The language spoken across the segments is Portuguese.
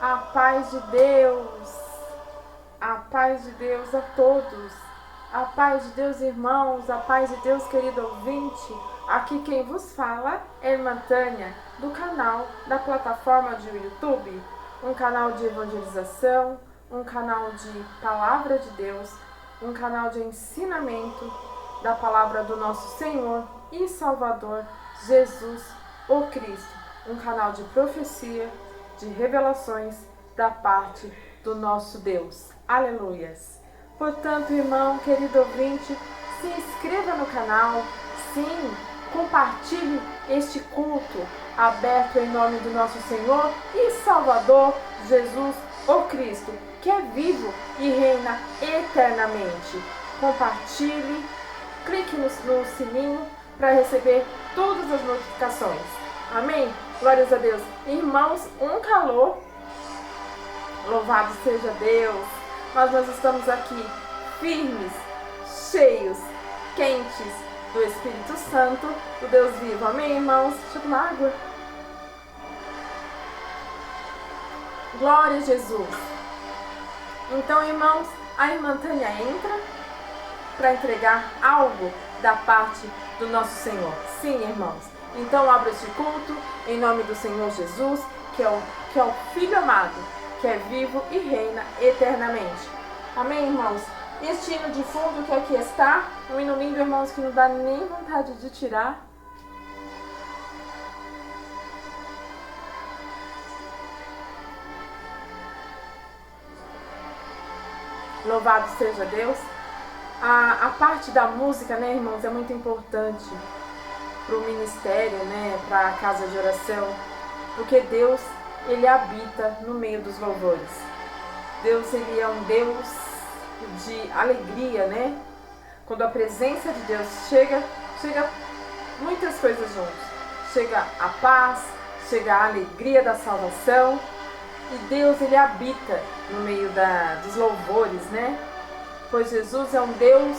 A paz de Deus a todos, a paz de Deus, irmãos, a paz de Deus, querido ouvinte. Aqui quem vos fala é a irmã Tânia, do canal da plataforma de YouTube, um canal de evangelização, um canal de palavra de Deus, um canal de ensinamento da palavra do nosso Senhor e Salvador Jesus, o Cristo, um canal de profecia, de revelações da parte do nosso Deus. Aleluias! Portanto, irmão, querido ouvinte, se inscreva no canal, sim, compartilhe este culto aberto em nome do nosso Senhor e Salvador Jesus, o Cristo, que é vivo e reina eternamente. Compartilhe, clique no sininho para receber todas as notificações. Amém? Glórias a Deus. Irmãos, um calor. Louvado seja Deus. Mas nós estamos aqui firmes, cheios, quentes do Espírito Santo, do Deus vivo. Amém, irmãos? Deixa eu tomar água. Glória a Jesus. Então, irmãos, a irmã Tânia entra para entregar algo da parte do nosso Senhor. Sim, irmãos. Então, abra este culto em nome do Senhor Jesus, que é o Filho amado, que é vivo e reina eternamente. Amém, irmãos? Este hino de fundo que aqui está, um hino lindo, irmãos, que não dá nem vontade de tirar. Louvado seja Deus. A parte da música, né, irmãos, é muito importante para o ministério, né, para a casa de oração, porque Deus, Ele habita no meio dos louvores. Deus, Ele é um Deus de alegria, né? Quando a presença de Deus chega muitas coisas juntos. Chega a paz, chega a alegria da salvação, e Deus, Ele habita no meio dos louvores, né? Pois Jesus é um Deus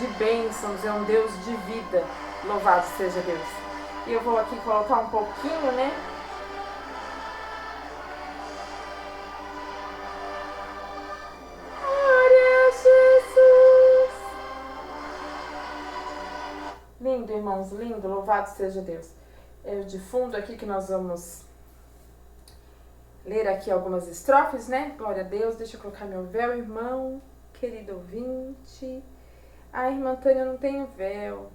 de bênçãos, é um Deus de vida. Louvado seja Deus. E eu vou aqui colocar um pouquinho, né? Glória a Jesus. Lindo, irmãos, lindo. Louvado seja Deus. É de fundo aqui que nós vamos ler aqui algumas estrofes, né? Glória a Deus. Deixa eu colocar meu véu, irmão, querido ouvinte. A irmã Tânia não tem véu.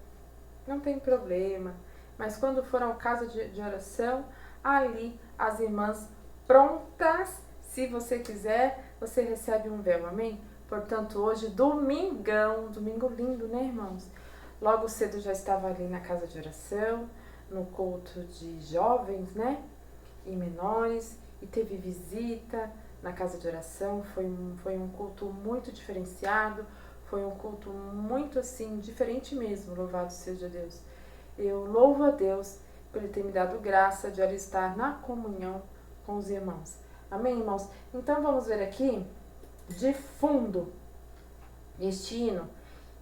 Não tem problema, mas quando for ao caso de oração, ali as irmãs prontas, se você quiser, você recebe um véu, amém? Portanto, hoje, domingão, domingo lindo, né, irmãos? Logo cedo já estava ali na casa de oração, no culto de jovens, né, e menores, e teve visita na casa de oração, foi um culto muito diferenciado. Foi um culto muito assim, diferente mesmo, louvado seja Deus. Eu louvo a Deus por Ele ter me dado graça de estar na comunhão com os irmãos. Amém, irmãos? Então vamos ver aqui, de fundo, este hino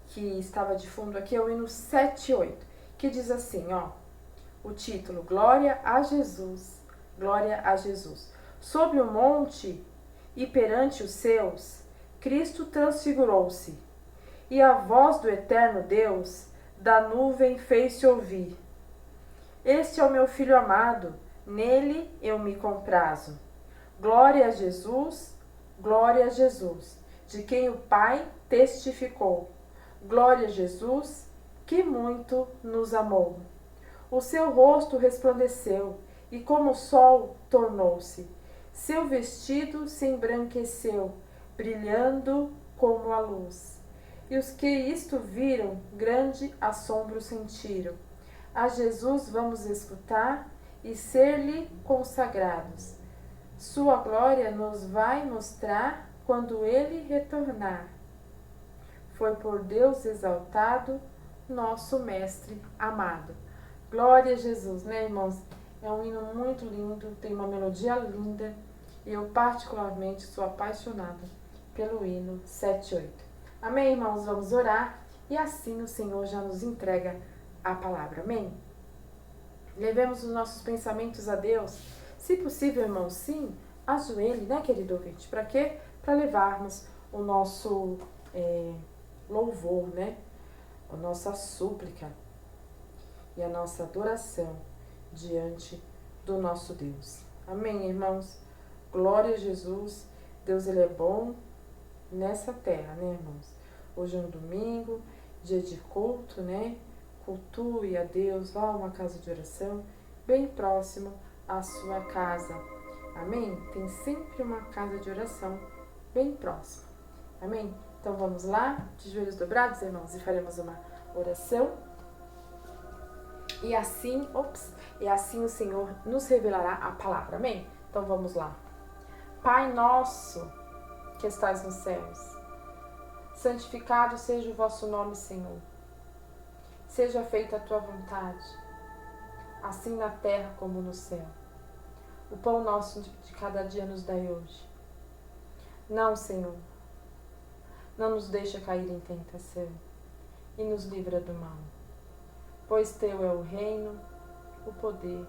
que estava de fundo aqui é o hino 7:8, que diz assim, ó, o título, Glória a Jesus, Glória a Jesus. Sob o monte e perante os seus, Cristo transfigurou-se. E a voz do eterno Deus da nuvem fez-se ouvir. Este é o meu Filho amado, nele eu me comprazo. Glória a Jesus, de quem o Pai testificou. Glória a Jesus, que muito nos amou. O seu rosto resplandeceu, e como o sol tornou-se. Seu vestido se embranqueceu, brilhando como a luz. E os que isto viram, grande assombro sentiram. A Jesus vamos escutar e ser-lhe consagrados. Sua glória nos vai mostrar quando ele retornar. Foi por Deus exaltado, nosso Mestre amado. Glória a Jesus, né, irmãos? É um hino muito lindo, tem uma melodia linda, e eu particularmente sou apaixonada pelo hino 7:8. Amém, irmãos? Vamos orar e assim o Senhor já nos entrega a palavra. Amém? Levemos os nossos pensamentos a Deus. Se possível, irmãos, sim, ajoelhe, né, querido ouvinte? Para quê? Para levarmos o nosso louvor, né? A nossa súplica e a nossa adoração diante do nosso Deus. Amém, irmãos? Glória a Jesus. Deus, Ele é bom nessa terra, né, irmãos? Hoje é um domingo, dia de culto, né? Cultue a Deus, vá a uma casa de oração bem próximo à sua casa. Amém? Tem sempre uma casa de oração bem próxima. Amém? Então vamos lá, de joelhos dobrados, irmãos, e faremos uma oração. E assim o Senhor nos revelará a palavra. Amém? Então vamos lá. Pai nosso, que estás nos céus, santificado seja o vosso nome, Senhor. Seja feita a tua vontade, assim na terra como no céu. O pão nosso de cada dia nos dai hoje. Não, Senhor, não nos deixa cair em tentação e nos livra do mal. Pois teu é o reino, o poder,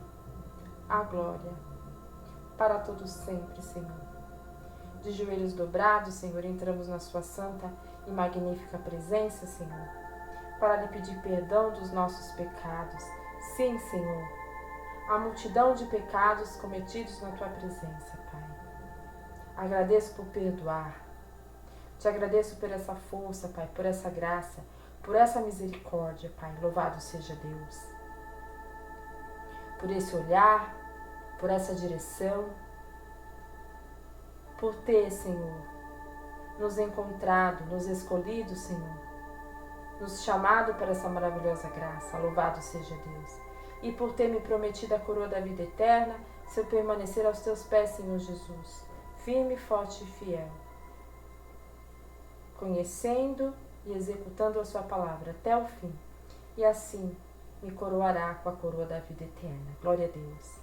a glória, para todos sempre, Senhor. De joelhos dobrados, Senhor, entramos na sua santa e magnífica presença, Senhor, para lhe pedir perdão dos nossos pecados. Sim, Senhor, a multidão de pecados cometidos na tua presença, Pai. Agradeço por perdoar. Te agradeço por essa força, Pai, por essa graça, por essa misericórdia, Pai. Louvado seja Deus. Por esse olhar, por essa direção, por ter, Senhor, nos encontrado, nos escolhido, Senhor, nos chamado para essa maravilhosa graça. Louvado seja Deus. E por ter me prometido a coroa da vida eterna, se eu permanecer aos teus pés, Senhor Jesus, firme, forte e fiel, conhecendo e executando a sua palavra até o fim, e assim me coroará com a coroa da vida eterna. Glória a Deus.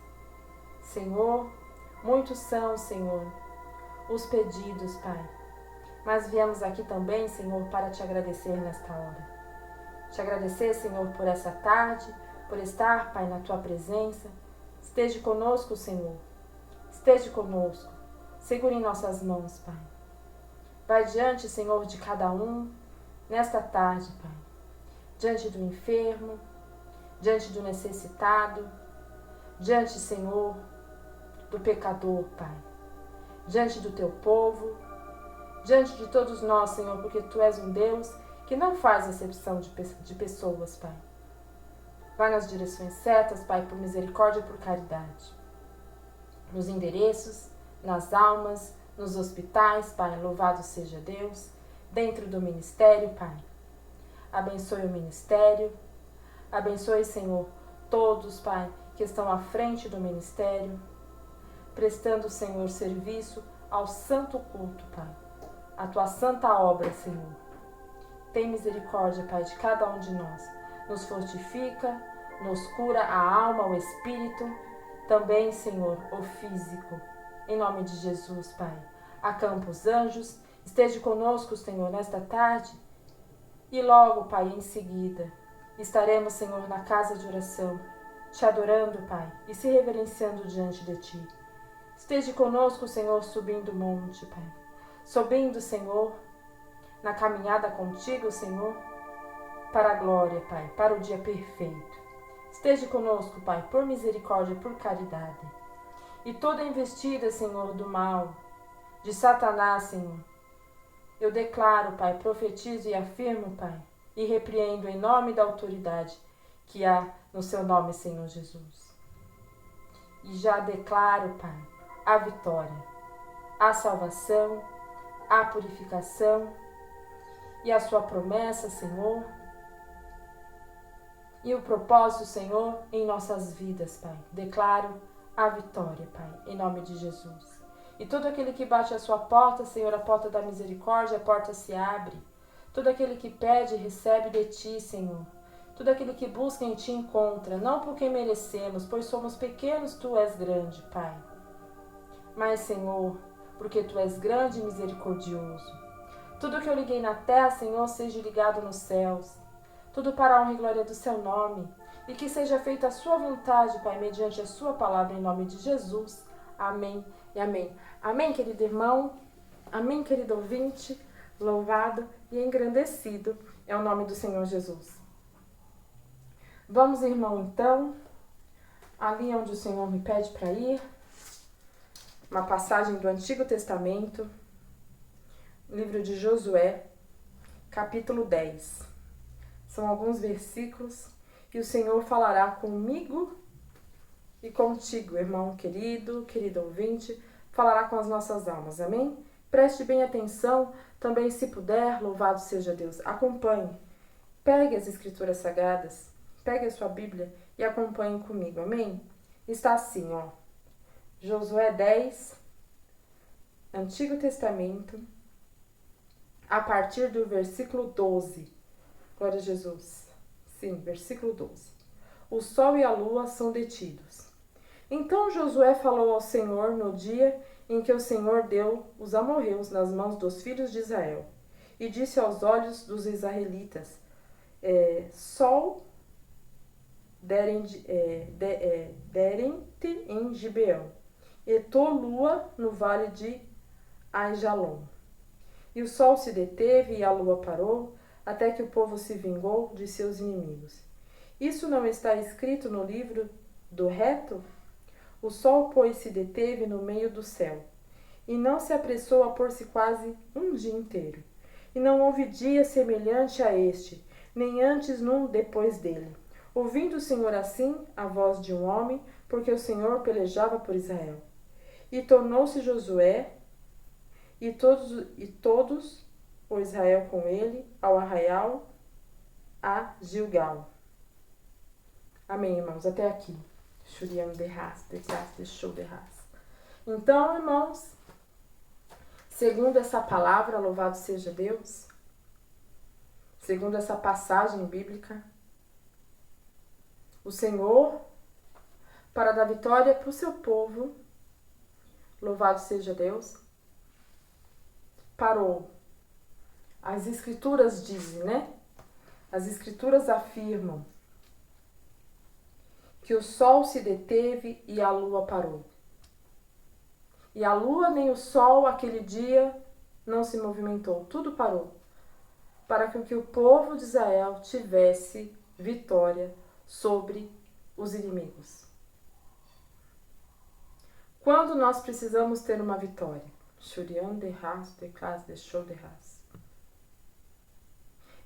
Senhor, muitos são, Senhor, os pedidos, Pai, mas viemos aqui também, Senhor, para te agradecer nesta hora. Te agradecer, Senhor, por essa tarde, por estar, Pai, na tua presença. Esteja conosco, Senhor. Esteja conosco. Segure em nossas mãos, Pai. Vai diante, Senhor, de cada um, nesta tarde, Pai. Diante do enfermo, diante do necessitado, diante, Senhor, do pecador, Pai. Diante do teu povo, diante de todos nós, Senhor, porque tu és um Deus que não faz acepção de pessoas, Pai. Vai nas direções certas, Pai, por misericórdia e por caridade. Nos endereços, nas almas, nos hospitais, Pai, louvado seja Deus. Dentro do ministério, Pai. Abençoe o ministério. Abençoe, Senhor, todos, Pai, que estão à frente do ministério, prestando, Senhor, serviço ao santo culto, Pai. A tua santa obra, Senhor. Tem misericórdia, Pai, de cada um de nós. Nos fortifica, nos cura a alma, o espírito, também, Senhor, o físico. Em nome de Jesus, Pai. Acampa os anjos, esteja conosco, Senhor, nesta tarde. E logo, Pai, em seguida, estaremos, Senhor, na casa de oração, te adorando, Pai, e se reverenciando diante de Ti. Esteja conosco, Senhor, subindo o monte, Pai. Subindo, Senhor, na caminhada contigo, Senhor, para a glória, Pai, para o dia perfeito. Esteja conosco, Pai, por misericórdia, por caridade. E toda investida, Senhor, do mal, de Satanás, Senhor, eu declaro, Pai, profetizo e afirmo, Pai, e repreendo em nome da autoridade que há no seu nome, Senhor Jesus. E já declaro, Pai, a vitória, a salvação, a purificação e a sua promessa, Senhor, e o propósito, Senhor, em nossas vidas, Pai. Declaro a vitória, Pai, em nome de Jesus. E todo aquele que bate a sua porta, Senhor, a porta da misericórdia, a porta se abre. Todo aquele que pede, recebe de Ti, Senhor. Todo aquele que busca em Ti encontra, não porque merecemos, pois somos pequenos, Tu és grande, Pai. Mas, Senhor, porque Tu és grande e misericordioso. Tudo que eu liguei na terra, Senhor, seja ligado nos céus. Tudo para a honra e glória do Seu nome. E que seja feita a Sua vontade, Pai, mediante a Sua palavra, em nome de Jesus. Amém e amém. Amém, querido irmão. Amém, querido ouvinte. Louvado e engrandecido é o nome do Senhor Jesus. Vamos, irmão, então, ali onde o Senhor me pede para ir. Uma passagem do Antigo Testamento, livro de Josué, capítulo 10. São alguns versículos e o Senhor falará comigo e contigo, irmão querido, querido ouvinte, falará com as nossas almas, amém? Preste bem atenção, também se puder, louvado seja Deus, acompanhe. Pegue as escrituras sagradas, pegue a sua Bíblia e acompanhe comigo, amém? Está assim, ó, Josué 10, Antigo Testamento, a partir do versículo 12. Glória a Jesus. Sim, versículo 12. O sol e a lua são detidos. Então Josué falou ao Senhor no dia em que o Senhor deu os amorreus nas mãos dos filhos de Israel, e disse aos olhos dos israelitas, sol derem-te em Gibeão, e tu lua no vale de Aijalon. E o sol se deteve e a lua parou, até que o povo se vingou de seus inimigos. Isso não está escrito no livro do reto? O sol, pois, se deteve no meio do céu, e não se apressou a pôr-se quase um dia inteiro. E não houve dia semelhante a este, nem antes num depois dele. Ouvindo o Senhor assim a voz de um homem, porque o Senhor pelejava por Israel. E tornou-se Josué e todos o Israel com ele ao arraial a Gilgal. Amém, irmãos, até aqui. Então, irmãos, segundo essa palavra, louvado seja Deus, segundo essa passagem bíblica, o Senhor, para dar vitória para o seu povo, louvado seja Deus, parou. As escrituras dizem, né? As escrituras afirmam que o sol se deteve e a lua parou. E a lua nem o sol aquele dia não se movimentou, tudo parou, para que o povo de Israel tivesse vitória sobre os inimigos. Quando nós precisamos ter uma vitória?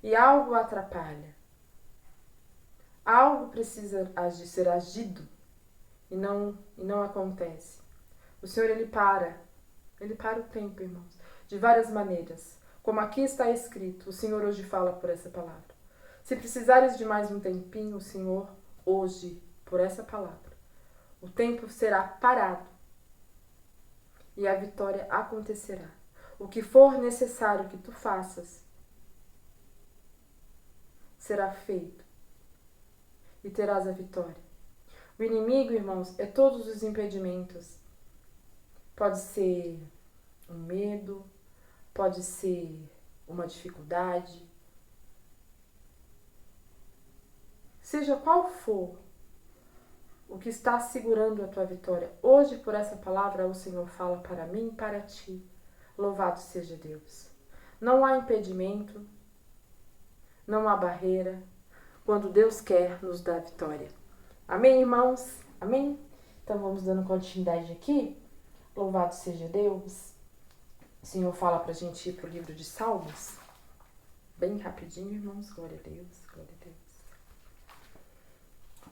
E algo atrapalha. Algo precisa ser agido e não acontece. O Senhor, Ele para o tempo, irmãos, de várias maneiras. Como aqui está escrito, o Senhor hoje fala por essa palavra. Se precisares de mais um tempinho, o Senhor hoje, por essa palavra, o tempo será parado e a vitória acontecerá. O que for necessário que tu faças será feito e terás a vitória. O inimigo, irmãos, é todos os impedimentos. Pode ser um medo, pode ser uma dificuldade. Seja qual for o que está segurando a tua vitória, hoje por essa palavra o Senhor fala para mim e para ti. Louvado seja Deus. Não há impedimento, não há barreira, quando Deus quer nos dar vitória. Amém, irmãos? Amém? Então vamos dando continuidade aqui. Louvado seja Deus. O Senhor fala pra gente ir pro livro de Salmos. Bem rapidinho, irmãos. Glória a Deus, glória a Deus.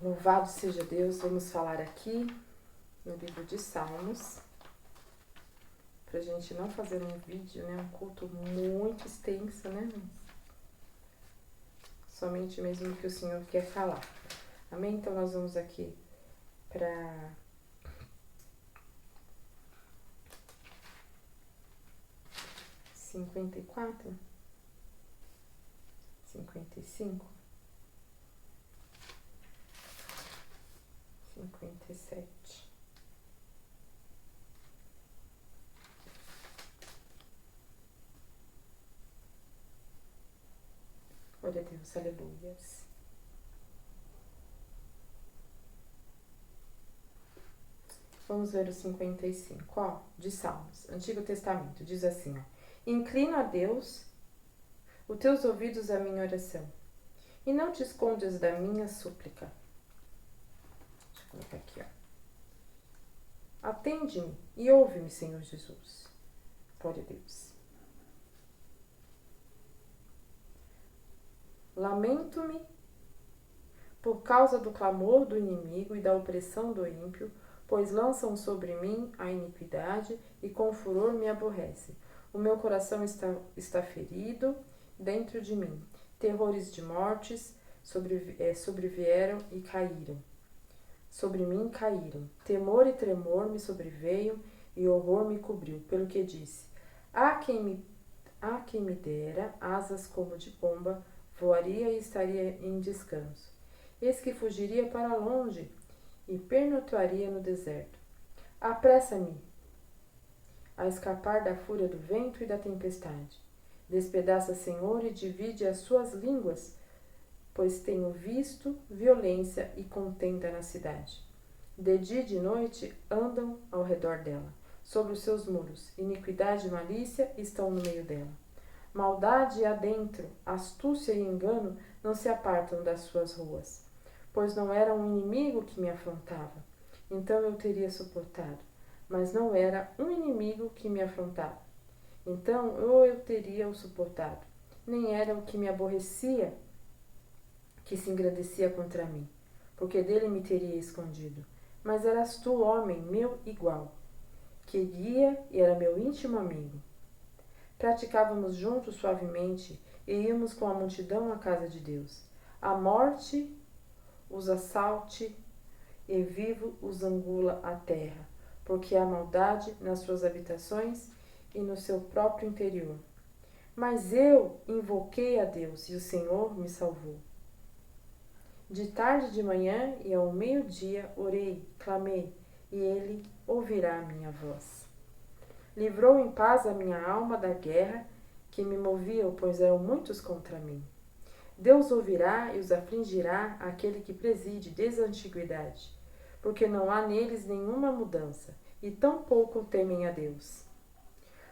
Louvado seja Deus. Vamos falar aqui no livro de Salmos. Pra gente não fazer um vídeo, né? Um culto muito extenso, né, irmãos? Somente mesmo o que o Senhor quer falar. Amém? Então nós vamos aqui para 54, 55, 57. Glória a Deus, aleluias. Vamos ler o 55, de Salmos, Antigo Testamento. Diz assim, Inclina a Deus os teus ouvidos à minha oração, e não te escondes da minha súplica. Deixa eu colocar aqui, Atende-me e ouve-me, Senhor Jesus. Glória a Deus. Lamento-me por causa do clamor do inimigo e da opressão do ímpio, pois lançam sobre mim a iniquidade e com furor me aborrece. O meu coração está ferido dentro de mim. Terrores de mortes sobrevieram e caíram. Sobre mim caíram. Temor e tremor me sobreveio e horror me cobriu. Pelo que disse, há quem me dera asas como de pomba, voaria e estaria em descanso. Eis que fugiria para longe e pernoitaria no deserto. Apressa-me a escapar da fúria do vento e da tempestade. Despedaça, Senhor, e divide as suas línguas, pois tenho visto violência e contenda na cidade. De dia e de noite andam ao redor dela, sobre os seus muros. Iniquidade e malícia estão no meio dela. Maldade há dentro, astúcia e engano não se apartam das suas ruas. Pois não era um inimigo que me afrontava, então eu teria suportado. Mas não era um inimigo que me afrontava, então eu teria o suportado. Nem era o que me aborrecia, que se engrandecia contra mim, porque dele me teria escondido. Mas eras tu, homem, meu igual, que guia e era meu íntimo amigo. Praticávamos juntos suavemente e íamos com a multidão à casa de Deus. A morte os assalte e vivo os angula a terra, porque há maldade nas suas habitações e no seu próprio interior. Mas eu invoquei a Deus e o Senhor me salvou. De tarde e de manhã e ao meio-dia orei, clamei, e ele ouvirá a minha voz. Livrou em paz a minha alma da guerra que me movia, pois eram muitos contra mim. Deus ouvirá e os afligirá aquele que preside desde a antiguidade, porque não há neles nenhuma mudança, e tão pouco temem a Deus.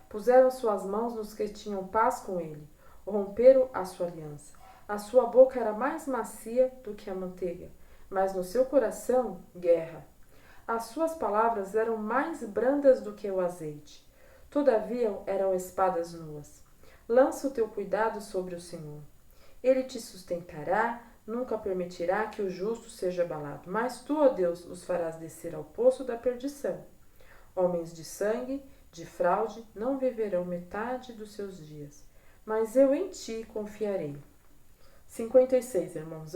Puseram suas mãos nos que tinham paz com ele, romperam a sua aliança. A sua boca era mais macia do que a manteiga, mas no seu coração, guerra. As suas palavras eram mais brandas do que o azeite, todavia eram espadas nuas. Lança o teu cuidado sobre o Senhor. Ele te sustentará, nunca permitirá que o justo seja abalado. Mas tu, ó Deus, os farás descer ao poço da perdição. Homens de sangue, de fraude, não viverão metade dos seus dias. Mas eu em ti confiarei. 56, irmãos,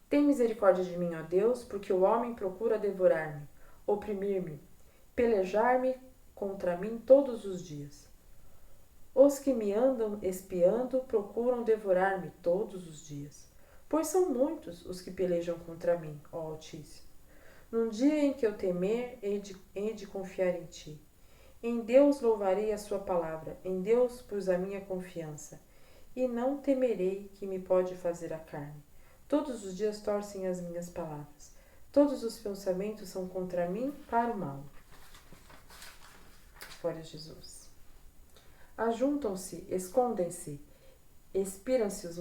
Tem misericórdia de mim, ó Deus, porque o homem procura devorar-me, oprimir-me, pelejar-me contra mim todos os dias. Os que me andam espiando procuram devorar-me todos os dias, pois são muitos os que pelejam contra mim, ó Altíssimo. Num dia em que eu temer, hei de confiar em ti. Em Deus louvarei a sua palavra, em Deus pus a minha confiança, e não temerei que me pode fazer a carne. Todos os dias torcem as minhas palavras, todos os pensamentos são contra mim para o mal. Glória a Jesus. Ajuntam-se, escondem-se, expiram-se os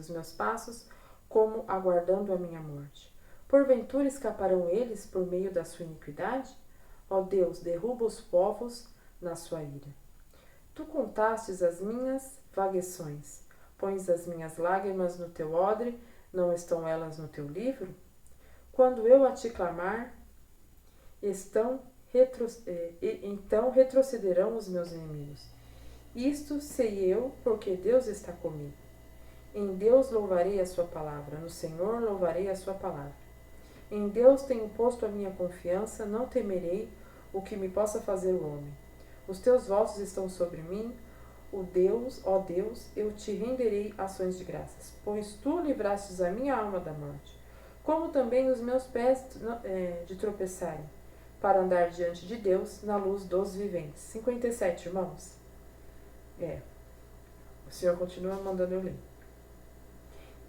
meus passos, como aguardando a minha morte. Porventura escaparão eles por meio da sua iniquidade? Ó Deus, derruba os povos na sua ira. Tu contastes as minhas vagueções, pões as minhas lágrimas no teu odre, não estão elas no teu livro? Quando eu a te clamar, então retrocederão os meus inimigos. Isto sei eu, porque Deus está comigo. Em Deus louvarei a sua palavra, no Senhor louvarei a sua palavra. Em Deus tenho posto a minha confiança, não temerei o que me possa fazer o homem. Os teus votos estão sobre mim, ó Deus, eu te renderei ações de graças, pois tu livrastes a minha alma da morte, como também os meus pés de tropeçarem, para andar diante de Deus na luz dos viventes. 57, irmãos. O Senhor continua mandando eu ler.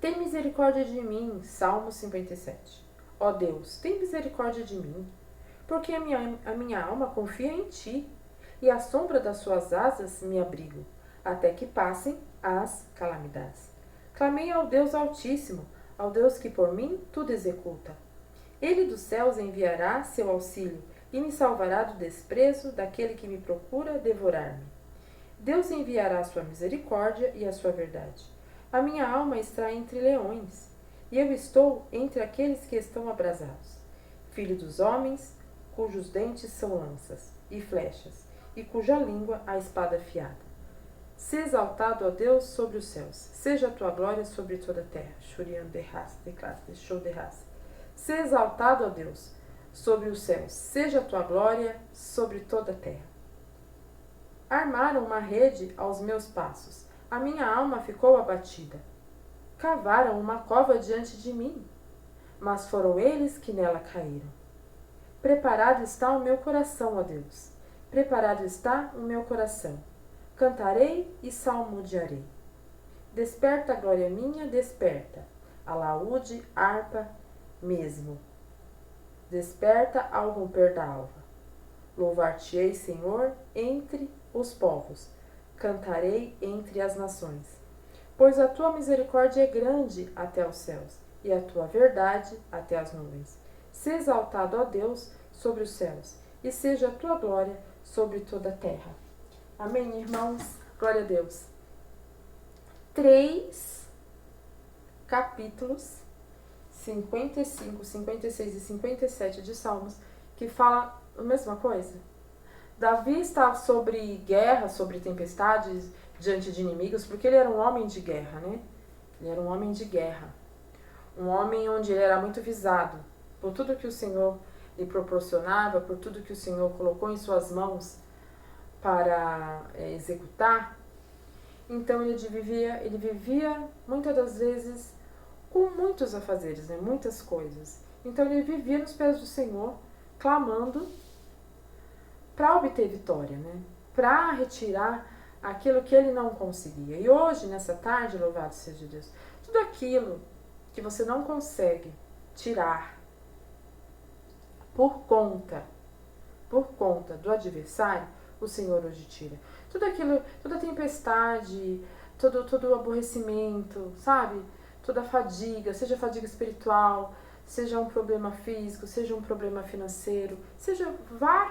Tem misericórdia de mim, Salmo 57. Ó Deus, tem misericórdia de mim, porque a minha alma confia em ti, e à sombra das suas asas me abrigo, até que passem as calamidades. Clamei ao Deus Altíssimo, ao Deus que por mim tudo executa. Ele dos céus enviará seu auxílio e me salvará do desprezo daquele que me procura devorar-me. Deus enviará a sua misericórdia e a sua verdade. A minha alma está entre leões, e eu estou entre aqueles que estão abrasados. Filho dos homens, cujos dentes são lanças e flechas, e cuja língua a espada afiada. Se exaltado, ó Deus, sobre os céus, seja a tua glória sobre toda a terra. Se exaltado, ó Deus, sobre os céus, seja a tua glória sobre toda a terra. Armaram uma rede aos meus passos, a minha alma ficou abatida. Cavaram uma cova diante de mim, mas foram eles que nela caíram. Preparado está o meu coração, ó Deus, preparado está o meu coração. Cantarei e salmodiarei. Desperta, glória minha, desperta, alaúde, harpa, mesmo. Desperta ao romper da alva. Louvar-te-ei, Senhor, entre os povos, cantarei entre as nações. Pois a tua misericórdia é grande até os céus, e a tua verdade até as nuvens. Se exaltado, ó Deus, sobre os céus, e seja a tua glória sobre toda a terra. Amém, irmãos? Glória a Deus. 3 capítulos, 55, 56 e 57 de Salmos, que falam a mesma coisa. Davi está sobre guerra, sobre tempestades, diante de inimigos, porque ele era um homem de guerra, né? Ele era um homem de guerra. Um homem onde ele era muito visado por tudo que o Senhor lhe proporcionava, por tudo que o Senhor colocou em suas mãos para executar. Então ele vivia muitas das vezes com muitos afazeres, né? Muitas coisas. Então ele vivia nos pés do Senhor, clamando para obter vitória, né? Para retirar aquilo que ele não conseguia. E hoje, nessa tarde, louvado seja Deus, tudo aquilo que você não consegue tirar por conta do adversário, o Senhor hoje tira. Tudo aquilo, toda tempestade, todo aborrecimento, sabe? Toda fadiga, seja fadiga espiritual, seja um problema físico, seja um problema financeiro, seja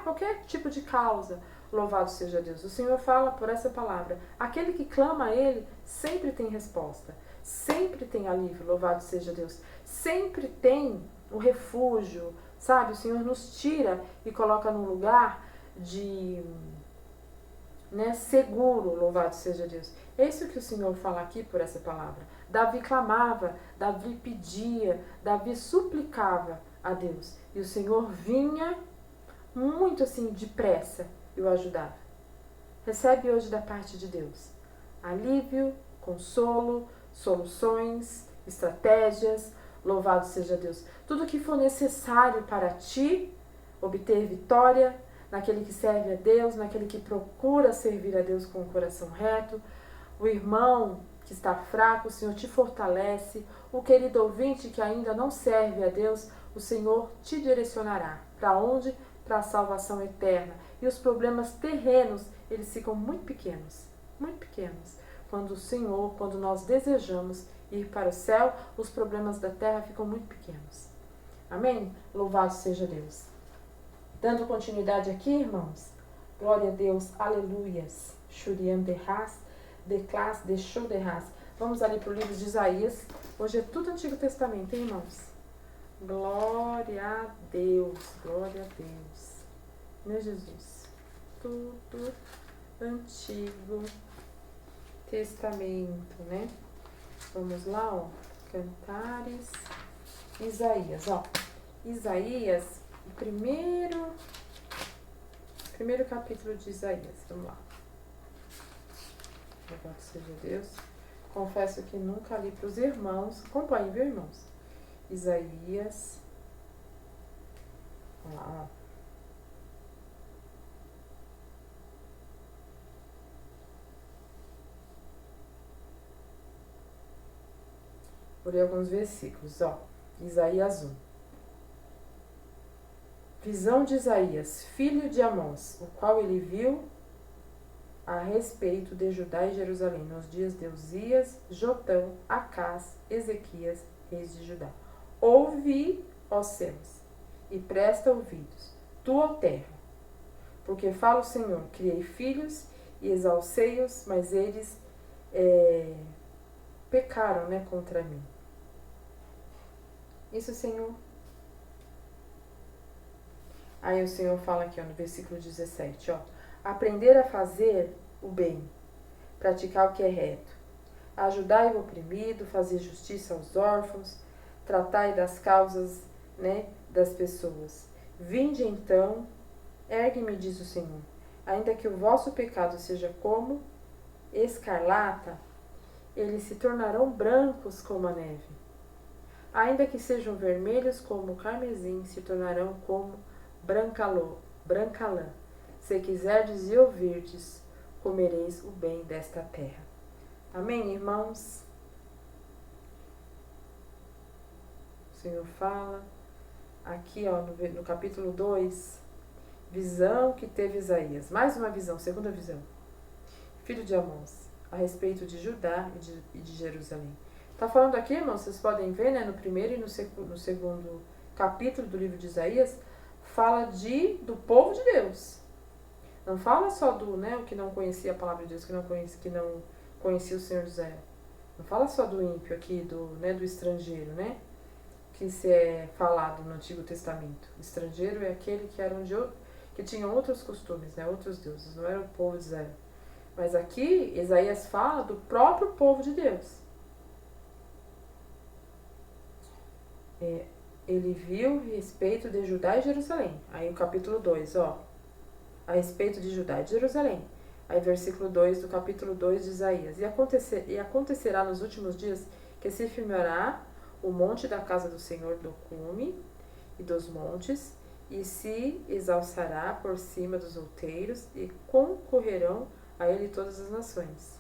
qualquer tipo de causa, louvado seja Deus. O Senhor fala por essa palavra. Aquele que clama a Ele sempre tem resposta, sempre tem alívio, louvado seja Deus. Sempre tem o refúgio, sabe? O Senhor nos tira e coloca num lugar de seguro, louvado seja Deus. É isso que o Senhor fala aqui por essa palavra. Davi clamava, Davi pedia, Davi suplicava a Deus. E o Senhor vinha muito assim depressa e o ajudava. Recebe hoje da parte de Deus alívio, consolo, soluções, estratégias, louvado seja Deus. Tudo que for necessário para ti obter vitória, naquele que serve a Deus, naquele que procura servir a Deus com o coração reto. O irmão que está fraco, o Senhor te fortalece. O querido ouvinte que ainda não serve a Deus, o Senhor te direcionará. Para onde? Para a salvação eterna. E os problemas terrenos, eles ficam muito pequenos. Muito pequenos. Quando nós desejamos ir para o céu, os problemas da terra ficam muito pequenos. Amém? Louvado seja Deus. Dando continuidade aqui, irmãos. Glória a Deus. Aleluias. Shuriam derras, declas, deixou derras. Vamos ali para o livro de Isaías. Hoje é tudo Antigo Testamento, hein, irmãos? Glória a Deus. Glória a Deus. Meu Jesus. Tudo Antigo Testamento, né? Vamos lá, ó. Cantares. Isaías, ó. Isaías, o primeiro capítulo de Isaías. Vamos lá. Louvado seja Deus. Confesso que nunca li para os irmãos. Acompanhe, viu, irmãos? Isaías. Vamos lá, ó. Vou ler alguns versículos, ó. Isaías 1. Visão de Isaías, filho de Amós, o qual ele viu a respeito de Judá e Jerusalém, nos dias de Uzias, Jotão, Acás, Ezequias, reis de Judá. Ouvi, ó céus, e presta ouvidos, tu, ó terra, porque fala o Senhor, criei filhos e exalcei-os, mas eles pecaram, contra mim. Isso, Senhor. Aí o Senhor fala aqui, no versículo 17, aprender a fazer o bem, praticar o que é reto, ajudai o oprimido, fazer justiça aos órfãos, tratai das causas, das pessoas. Vinde então, ergue-me, diz o Senhor, ainda que o vosso pecado seja como escarlata, eles se tornarão brancos como a neve. Ainda que sejam vermelhos como o carmesim, se tornarão como branca lã. Se quiserdes e ouvirdes, comereis o bem desta terra. Amém, irmãos? O Senhor fala aqui, no capítulo 2, visão que teve Isaías. Mais uma visão, segunda visão. Filho de Amós, a respeito de Judá e de Jerusalém. Está falando aqui, irmãos, vocês podem ver, no primeiro e no segundo capítulo do livro de Isaías, fala do povo de Deus. Não fala só do, o que não conhecia a palavra de Deus, que não conhecia o Senhor de Israel. Não fala só do ímpio aqui, do estrangeiro, que se é falado no Antigo Testamento. O estrangeiro é aquele que tinham outros costumes, outros deuses, não era o povo de Israel. Mas aqui, Isaías fala do próprio povo de Deus. Ele viu a respeito de Judá e Jerusalém. Aí o capítulo 2, a respeito de Judá e de Jerusalém. Aí versículo 2 do capítulo 2 de Isaías. E acontecerá nos últimos dias que se firmará o monte da casa do Senhor do cume e dos montes, e se exalçará por cima dos outeiros, e concorrerão a ele todas as nações.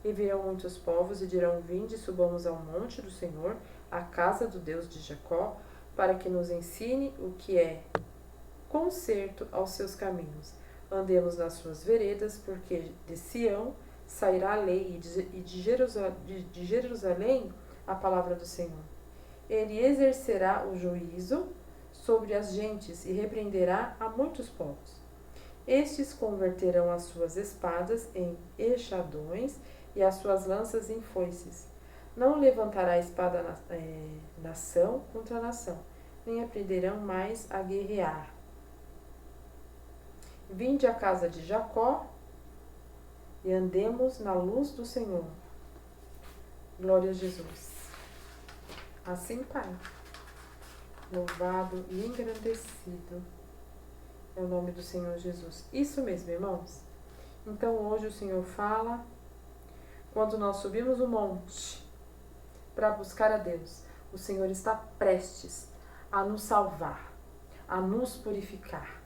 E virão muitos povos e dirão, vinde, subamos ao monte do Senhor, à casa do Deus de Jacó, para que nos ensine o que é conserto aos seus caminhos. Andemos nas suas veredas, porque de Sião sairá a lei, e de Jerusalém a palavra do Senhor. Ele exercerá o juízo sobre as gentes e repreenderá a muitos povos. Estes converterão as suas espadas em enxadões e as suas lanças em foices. Não levantará espada nação contra nação, nem aprenderão mais a guerrear. Vinde à casa de Jacó e andemos na luz do Senhor. Glória a Jesus. Assim, Pai, louvado e engrandecido é o nome do Senhor Jesus. Isso mesmo, irmãos. Então hoje o Senhor fala, quando nós subimos o monte para buscar a Deus, o Senhor está prestes a nos salvar, a nos purificar.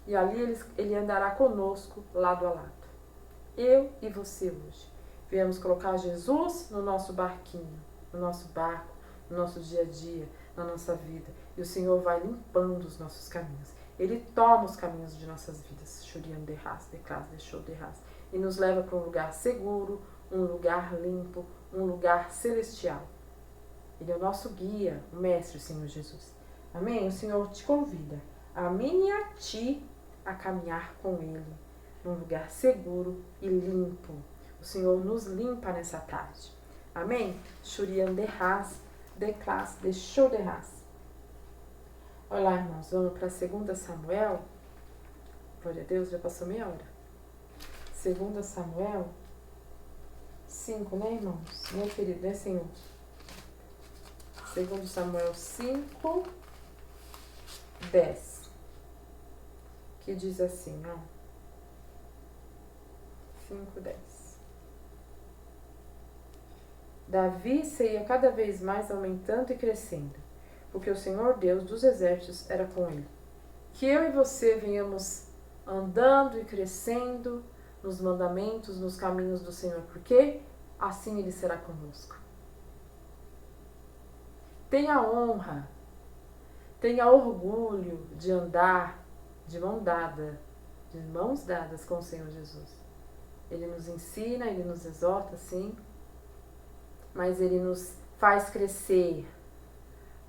E ali ele andará conosco lado a lado. Eu e você hoje. Viemos colocar Jesus no nosso barquinho, no nosso barco, no nosso dia a dia, na nossa vida. E o Senhor vai limpando os nossos caminhos. Ele toma os caminhos de nossas vidas. Choriando de ras, de clas, deixou de ras. E nos leva para um lugar seguro, um lugar limpo, um lugar celestial. Ele é o nosso guia, o Mestre, o Senhor Jesus. Amém? O Senhor te convida a mim e a ti a caminhar com Ele, num lugar seguro e limpo. O Senhor nos limpa nessa tarde. Amém? Churian de ras, de clas, deixou de ras. Olha lá, irmãos, vamos para 2 Samuel. Glória a Deus, já passou meia hora. 2 Samuel 5, irmãos? Meu querido, Senhor? 2 Samuel 5, 10. Que diz assim, 5, 10. Davi saía cada vez mais aumentando e crescendo, porque o Senhor Deus dos exércitos era com ele. Que eu e você venhamos andando e crescendo nos mandamentos, nos caminhos do Senhor, porque assim Ele será conosco. Tenha honra, Tenha orgulho de andar de mãos dadas com o Senhor Jesus. Ele nos ensina, Ele nos exorta, sim, mas Ele nos faz crescer,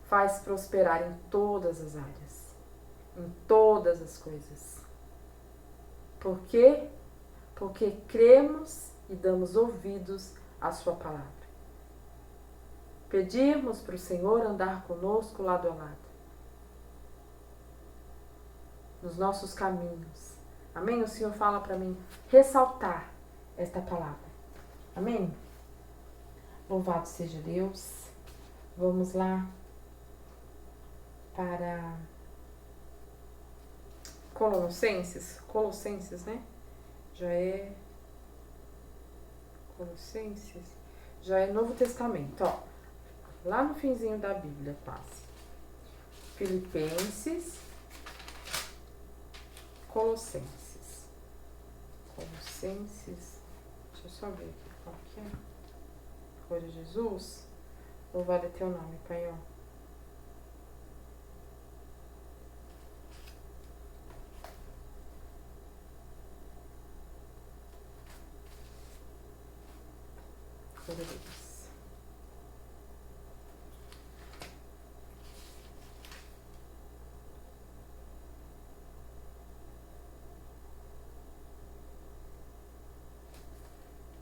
faz prosperar em todas as áreas, em todas as coisas. Por quê? Porque cremos e damos ouvidos à sua palavra. Pedimos para o Senhor andar conosco lado a lado, nos nossos caminhos. Amém? O Senhor fala para mim ressaltar esta palavra. Amém? Louvado seja Deus. Vamos lá para Colossenses, né? Colossenses, já é Novo Testamento, ó. Lá no finzinho da Bíblia, quase. Filipenses, Colossenses, deixa eu só ver aqui qual que é. Glória a Jesus, louvado é teu nome, Pai, ó. Glória a Deus.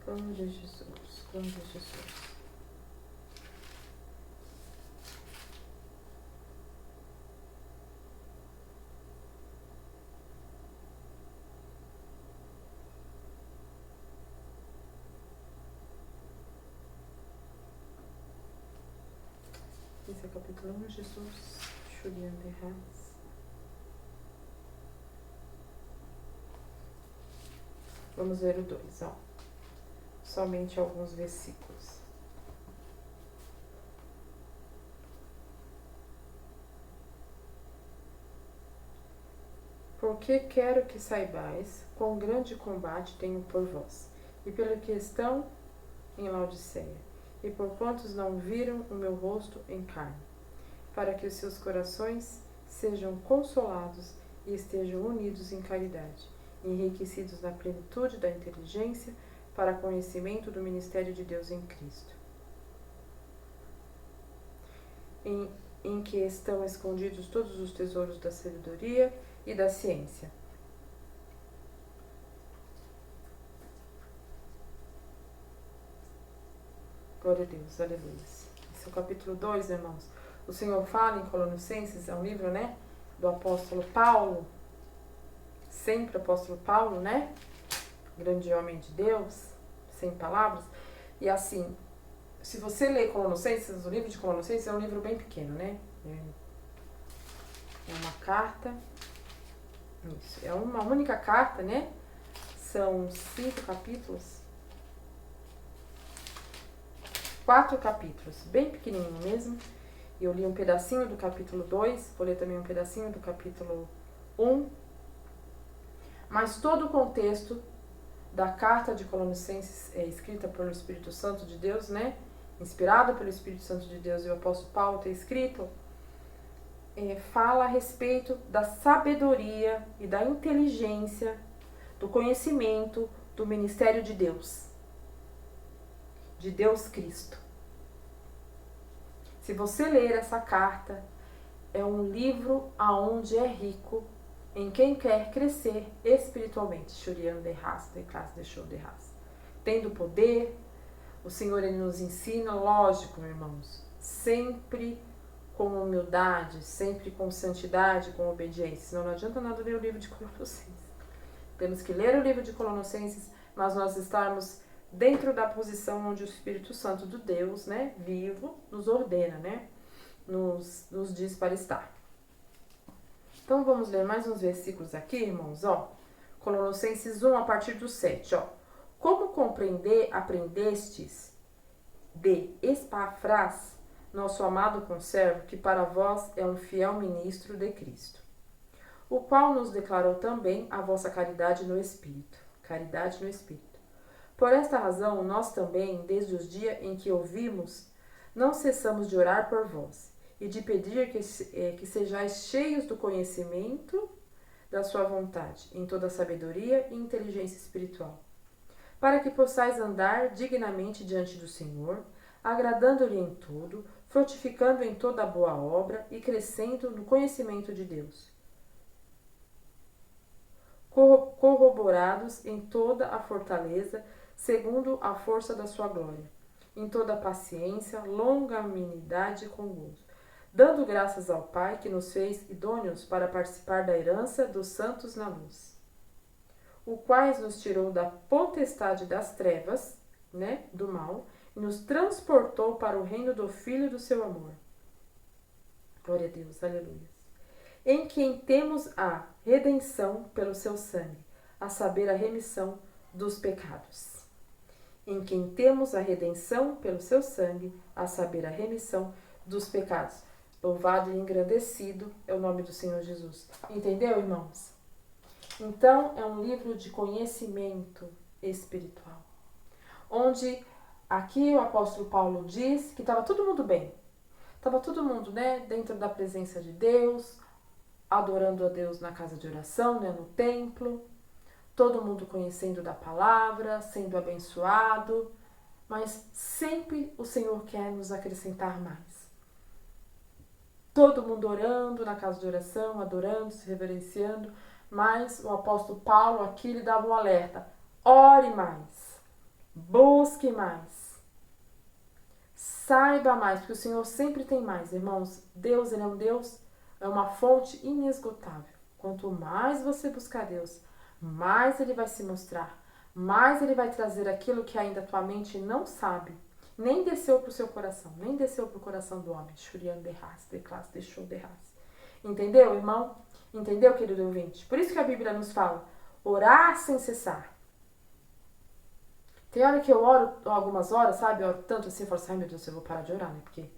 Glória a Jesus, glória a Jesus. Esse é o capítulo 1, Jesus, Juliana de Haas. Vamos ver o 2, ó. Somente alguns versículos. Porque quero que saibais quão grande combate tenho por vós, e pelo que estão em Laodiceia, e por quantos não viram o meu rosto em carne, para que os seus corações sejam consolados e estejam unidos em caridade, enriquecidos na plenitude da inteligência, para conhecimento do ministério de Deus em Cristo, em que estão escondidos todos os tesouros da sabedoria e da ciência. Glória a Deus, aleluia. Esse é o capítulo 2, irmãos. O Senhor fala em Colossenses, é um livro, né, do apóstolo Paulo, sempre apóstolo Paulo, né, grande homem de Deus, sem palavras. E assim, se você lê Colossenses, o livro de Colossenses é um livro bem pequeno, né, é uma carta, isso, é uma única carta, né, são 5 capítulos, 4 capítulos, bem pequenininho mesmo. Eu li um pedacinho do capítulo 2, vou ler também um pedacinho do capítulo 1. Mas todo o contexto da carta de Colossenses é escrita pelo Espírito Santo de Deus, né? Inspirado pelo Espírito Santo de Deus, e o apóstolo Paulo ter escrito, fala a respeito da sabedoria e da inteligência, do conhecimento do ministério de Deus Cristo. Se você ler essa carta, é um livro aonde é rico em quem quer crescer espiritualmente. Tendo poder, o Senhor ele nos ensina, lógico, irmãos, sempre com humildade, sempre com santidade, com obediência. Senão não adianta nada ler o livro de Colossenses. Temos que ler o livro de Colossenses, mas nós estarmos dentro da posição onde o Espírito Santo do Deus, né, vivo, nos ordena, né, nos diz para estar. Então vamos ler mais uns versículos aqui, irmãos, ó. Colossenses 1, a partir do 7, ó. Como aprendestes de Epafras, nosso amado conservo, que para vós é um fiel ministro de Cristo, o qual nos declarou também a vossa caridade no Espírito. Caridade no Espírito. Por esta razão, nós também, desde os dias em que ouvimos, não cessamos de orar por vós, e de pedir que sejais cheios do conhecimento da sua vontade, em toda sabedoria e inteligência espiritual, para que possais andar dignamente diante do Senhor, agradando-lhe em tudo, frutificando em toda boa obra e crescendo no conhecimento de Deus, corroborados em toda a fortaleza, segundo a força da sua glória, em toda a paciência, longanimidade com gozo, dando graças ao Pai que nos fez idôneos para participar da herança dos santos na luz, o qual nos tirou da potestade das trevas, do mal, e nos transportou para o reino do Filho do seu amor. Glória a Deus, aleluia. Em quem temos a redenção pelo seu sangue, a saber, a remissão dos pecados. Em quem temos a redenção pelo seu sangue, a saber, a remissão dos pecados. Louvado e engrandecido é o nome do Senhor Jesus. Entendeu, irmãos? Então, é um livro de conhecimento espiritual, onde aqui o apóstolo Paulo diz que estava todo mundo bem. Estava todo mundo, dentro da presença de Deus, adorando a Deus na casa de oração, no templo, todo mundo conhecendo da palavra, sendo abençoado, mas sempre o Senhor quer nos acrescentar mais. Todo mundo orando na casa de oração, adorando, se reverenciando, mas o apóstolo Paulo aqui lhe dava um alerta: ore mais, busque mais, saiba mais, porque o Senhor sempre tem mais, irmãos. Deus, Ele é um Deus, é uma fonte inesgotável. Quanto mais você buscar Deus, mais Ele vai se mostrar, mais Ele vai trazer aquilo que ainda a tua mente não sabe, nem desceu para o seu coração, nem desceu para o coração do homem. Entendeu, irmão? Entendeu, querido ouvinte? Por isso que a Bíblia nos fala, orar sem cessar. Tem hora que eu oro algumas horas, sabe? Eu oro tanto assim, eu falo assim, ai meu Deus, eu vou parar de orar, Porque,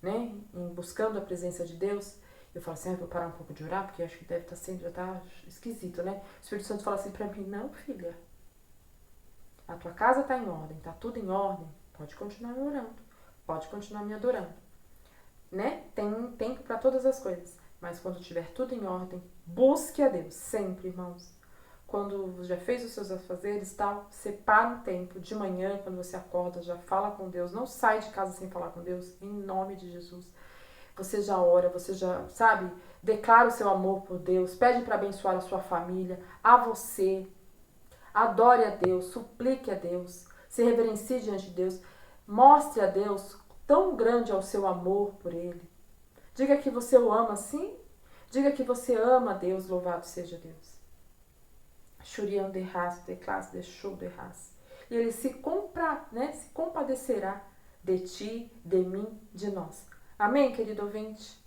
em buscando a presença de Deus, eu falo assim, eu vou parar um pouco de orar, porque acho que deve estar sendo, já tá esquisito, O Espírito Santo fala assim pra mim, não, filha, a tua casa tá em ordem, tá tudo em ordem, pode continuar orando, pode continuar me adorando, Tem um tempo para todas as coisas, mas quando tiver tudo em ordem, busque a Deus, sempre, irmãos. Quando já fez os seus afazeres, separa um tempo de manhã, quando você acorda, já fala com Deus, não sai de casa sem falar com Deus, em nome de Jesus. Você já ora, você já, declara o seu amor por Deus, pede para abençoar a sua família, a você, adore a Deus, suplique a Deus, se reverencie diante de Deus, mostre a Deus tão grande é o seu amor por Ele. Diga que você o ama, sim? Diga que você ama a Deus, louvado seja Deus. E Ele se compadecerá de ti, de mim, de nós. Amém, querido ouvinte?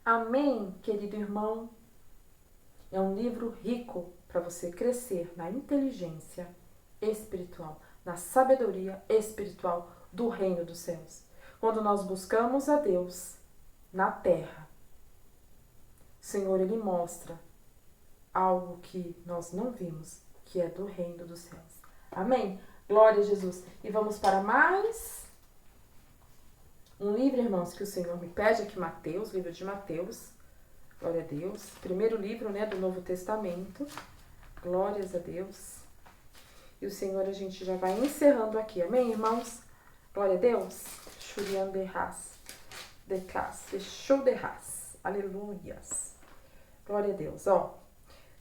Amém, querido irmão? É um livro rico para você crescer na inteligência espiritual, na sabedoria espiritual do reino dos céus. Quando nós buscamos a Deus na terra, o Senhor, Ele mostra algo que nós não vimos, que é do reino dos céus. Amém? Glória a Jesus. E vamos para mais um livro, irmãos, que o Senhor me pede aqui, Mateus, livro de Mateus. Glória a Deus. Primeiro livro, do Novo Testamento. Glórias a Deus. E o Senhor, a gente já vai encerrando aqui. Amém, irmãos? Glória a Deus. Aleluias. Glória a Deus.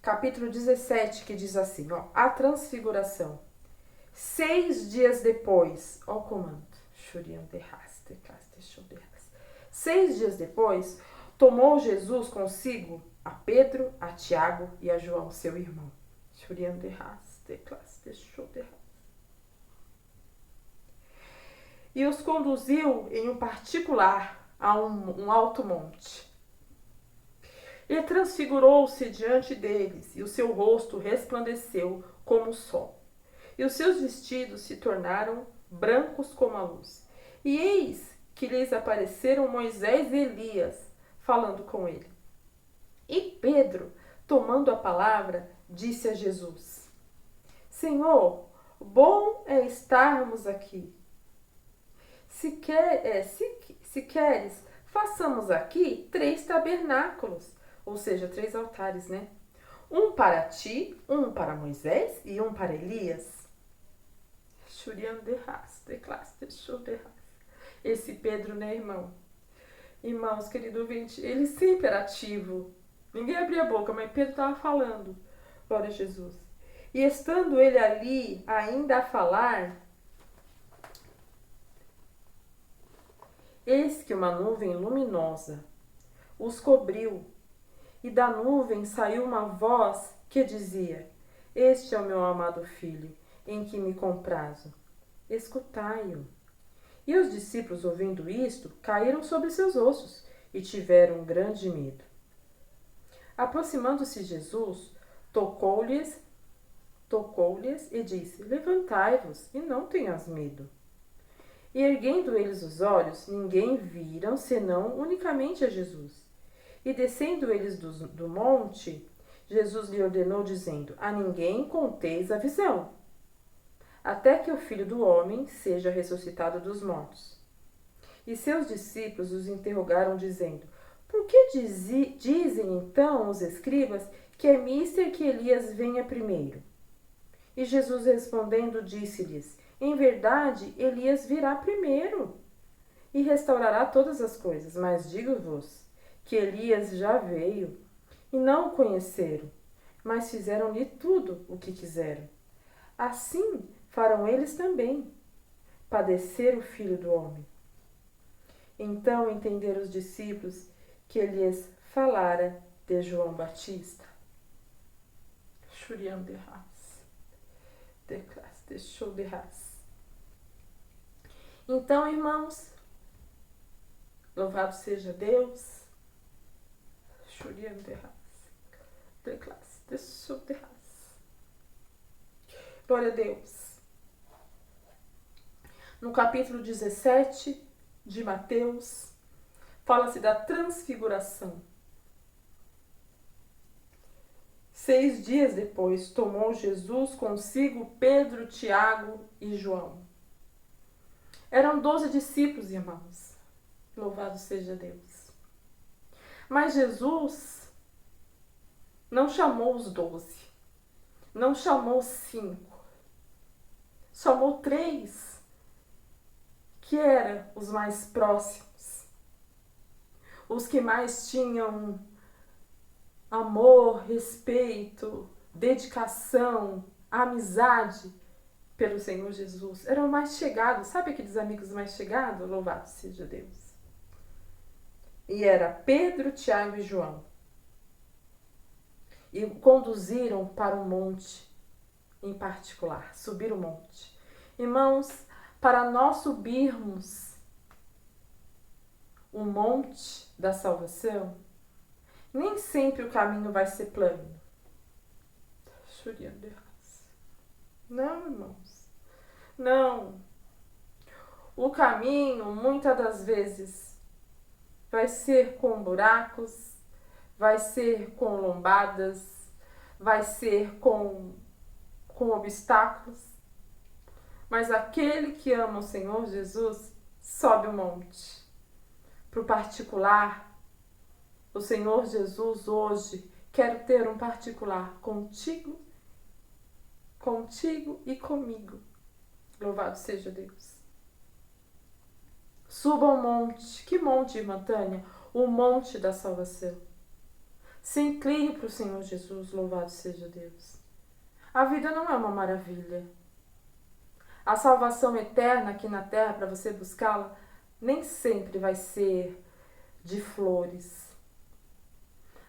Capítulo 17, que diz assim, a transfiguração. 6 dias depois, o comando. 6 dias depois, tomou Jesus consigo a Pedro, a Tiago e a João, seu irmão. E os conduziu em um particular a um alto monte. E transfigurou-se diante deles, e o seu rosto resplandeceu como o sol. E os seus vestidos se tornaram brancos como a luz. E eis que lhes apareceram Moisés e Elias, falando com ele. E Pedro, tomando a palavra, disse a Jesus: Senhor, bom é estarmos aqui. Se queres, façamos aqui 3 tabernáculos, ou seja, 3 altares, né? Um para ti, um para Moisés e um para Elias. Esse Pedro, né, irmão? Irmãos, querido ouvinte, ele sempre era ativo. Ninguém abria a boca, mas Pedro estava falando. Glória a Jesus. E estando ele ali ainda a falar, eis que uma nuvem luminosa os cobriu, e da nuvem saiu uma voz que dizia: Este é o meu amado filho, em que me comprazo. Escutai-o. E os discípulos, ouvindo isto, caíram sobre seus ossos e tiveram grande medo. Aproximando-se Jesus, tocou-lhes e disse: Levantai-vos e não tenhas medo. E erguendo eles os olhos, ninguém viram senão unicamente a Jesus. E descendo eles do monte, Jesus lhe ordenou, dizendo: A ninguém conteis a visão, até que o Filho do Homem seja ressuscitado dos mortos. E seus discípulos os interrogaram, dizendo: Por que dizem então os escribas que é mister que Elias venha primeiro? E Jesus respondendo disse-lhes: Em verdade, Elias virá primeiro e restaurará todas as coisas. Mas digo-vos que Elias já veio e não o conheceram, mas fizeram-lhe tudo o que quiseram. Assim farão eles também, padecer o Filho do Homem. Então entenderam os discípulos que Elias falara de João Batista. Então, irmãos, louvado seja Deus. Glória a Deus. No capítulo 17 de Mateus, fala-se da transfiguração. 6 dias depois, tomou Jesus consigo Pedro, Tiago e João. Eram 12 discípulos, irmãos. Louvado seja Deus. Mas Jesus não chamou os 12. Não chamou 5. Chamou 3, que eram os mais próximos. Os que mais tinham amor, respeito, dedicação, amizade pelo Senhor Jesus. Eram mais chegados. Sabe aqueles amigos mais chegados? Louvado seja Deus. E era Pedro, Tiago e João. E o conduziram para um monte em particular. Subir o monte. Irmãos, para nós subirmos o monte da salvação, nem sempre o caminho vai ser plano. Não, irmãos. Não. O caminho, muitas das vezes, vai ser com buracos, vai ser com lombadas, vai ser com obstáculos. Mas aquele que ama o Senhor Jesus sobe o monte. Para o particular, o Senhor Jesus hoje quer ter um particular contigo e comigo. Louvado seja Deus. Suba ao monte. Que monte, irmã Tânia? O monte da salvação. Se incline para o Senhor Jesus. Louvado seja Deus. A vida não é uma maravilha. A salvação eterna aqui na terra, para você buscá-la, nem sempre vai ser de flores.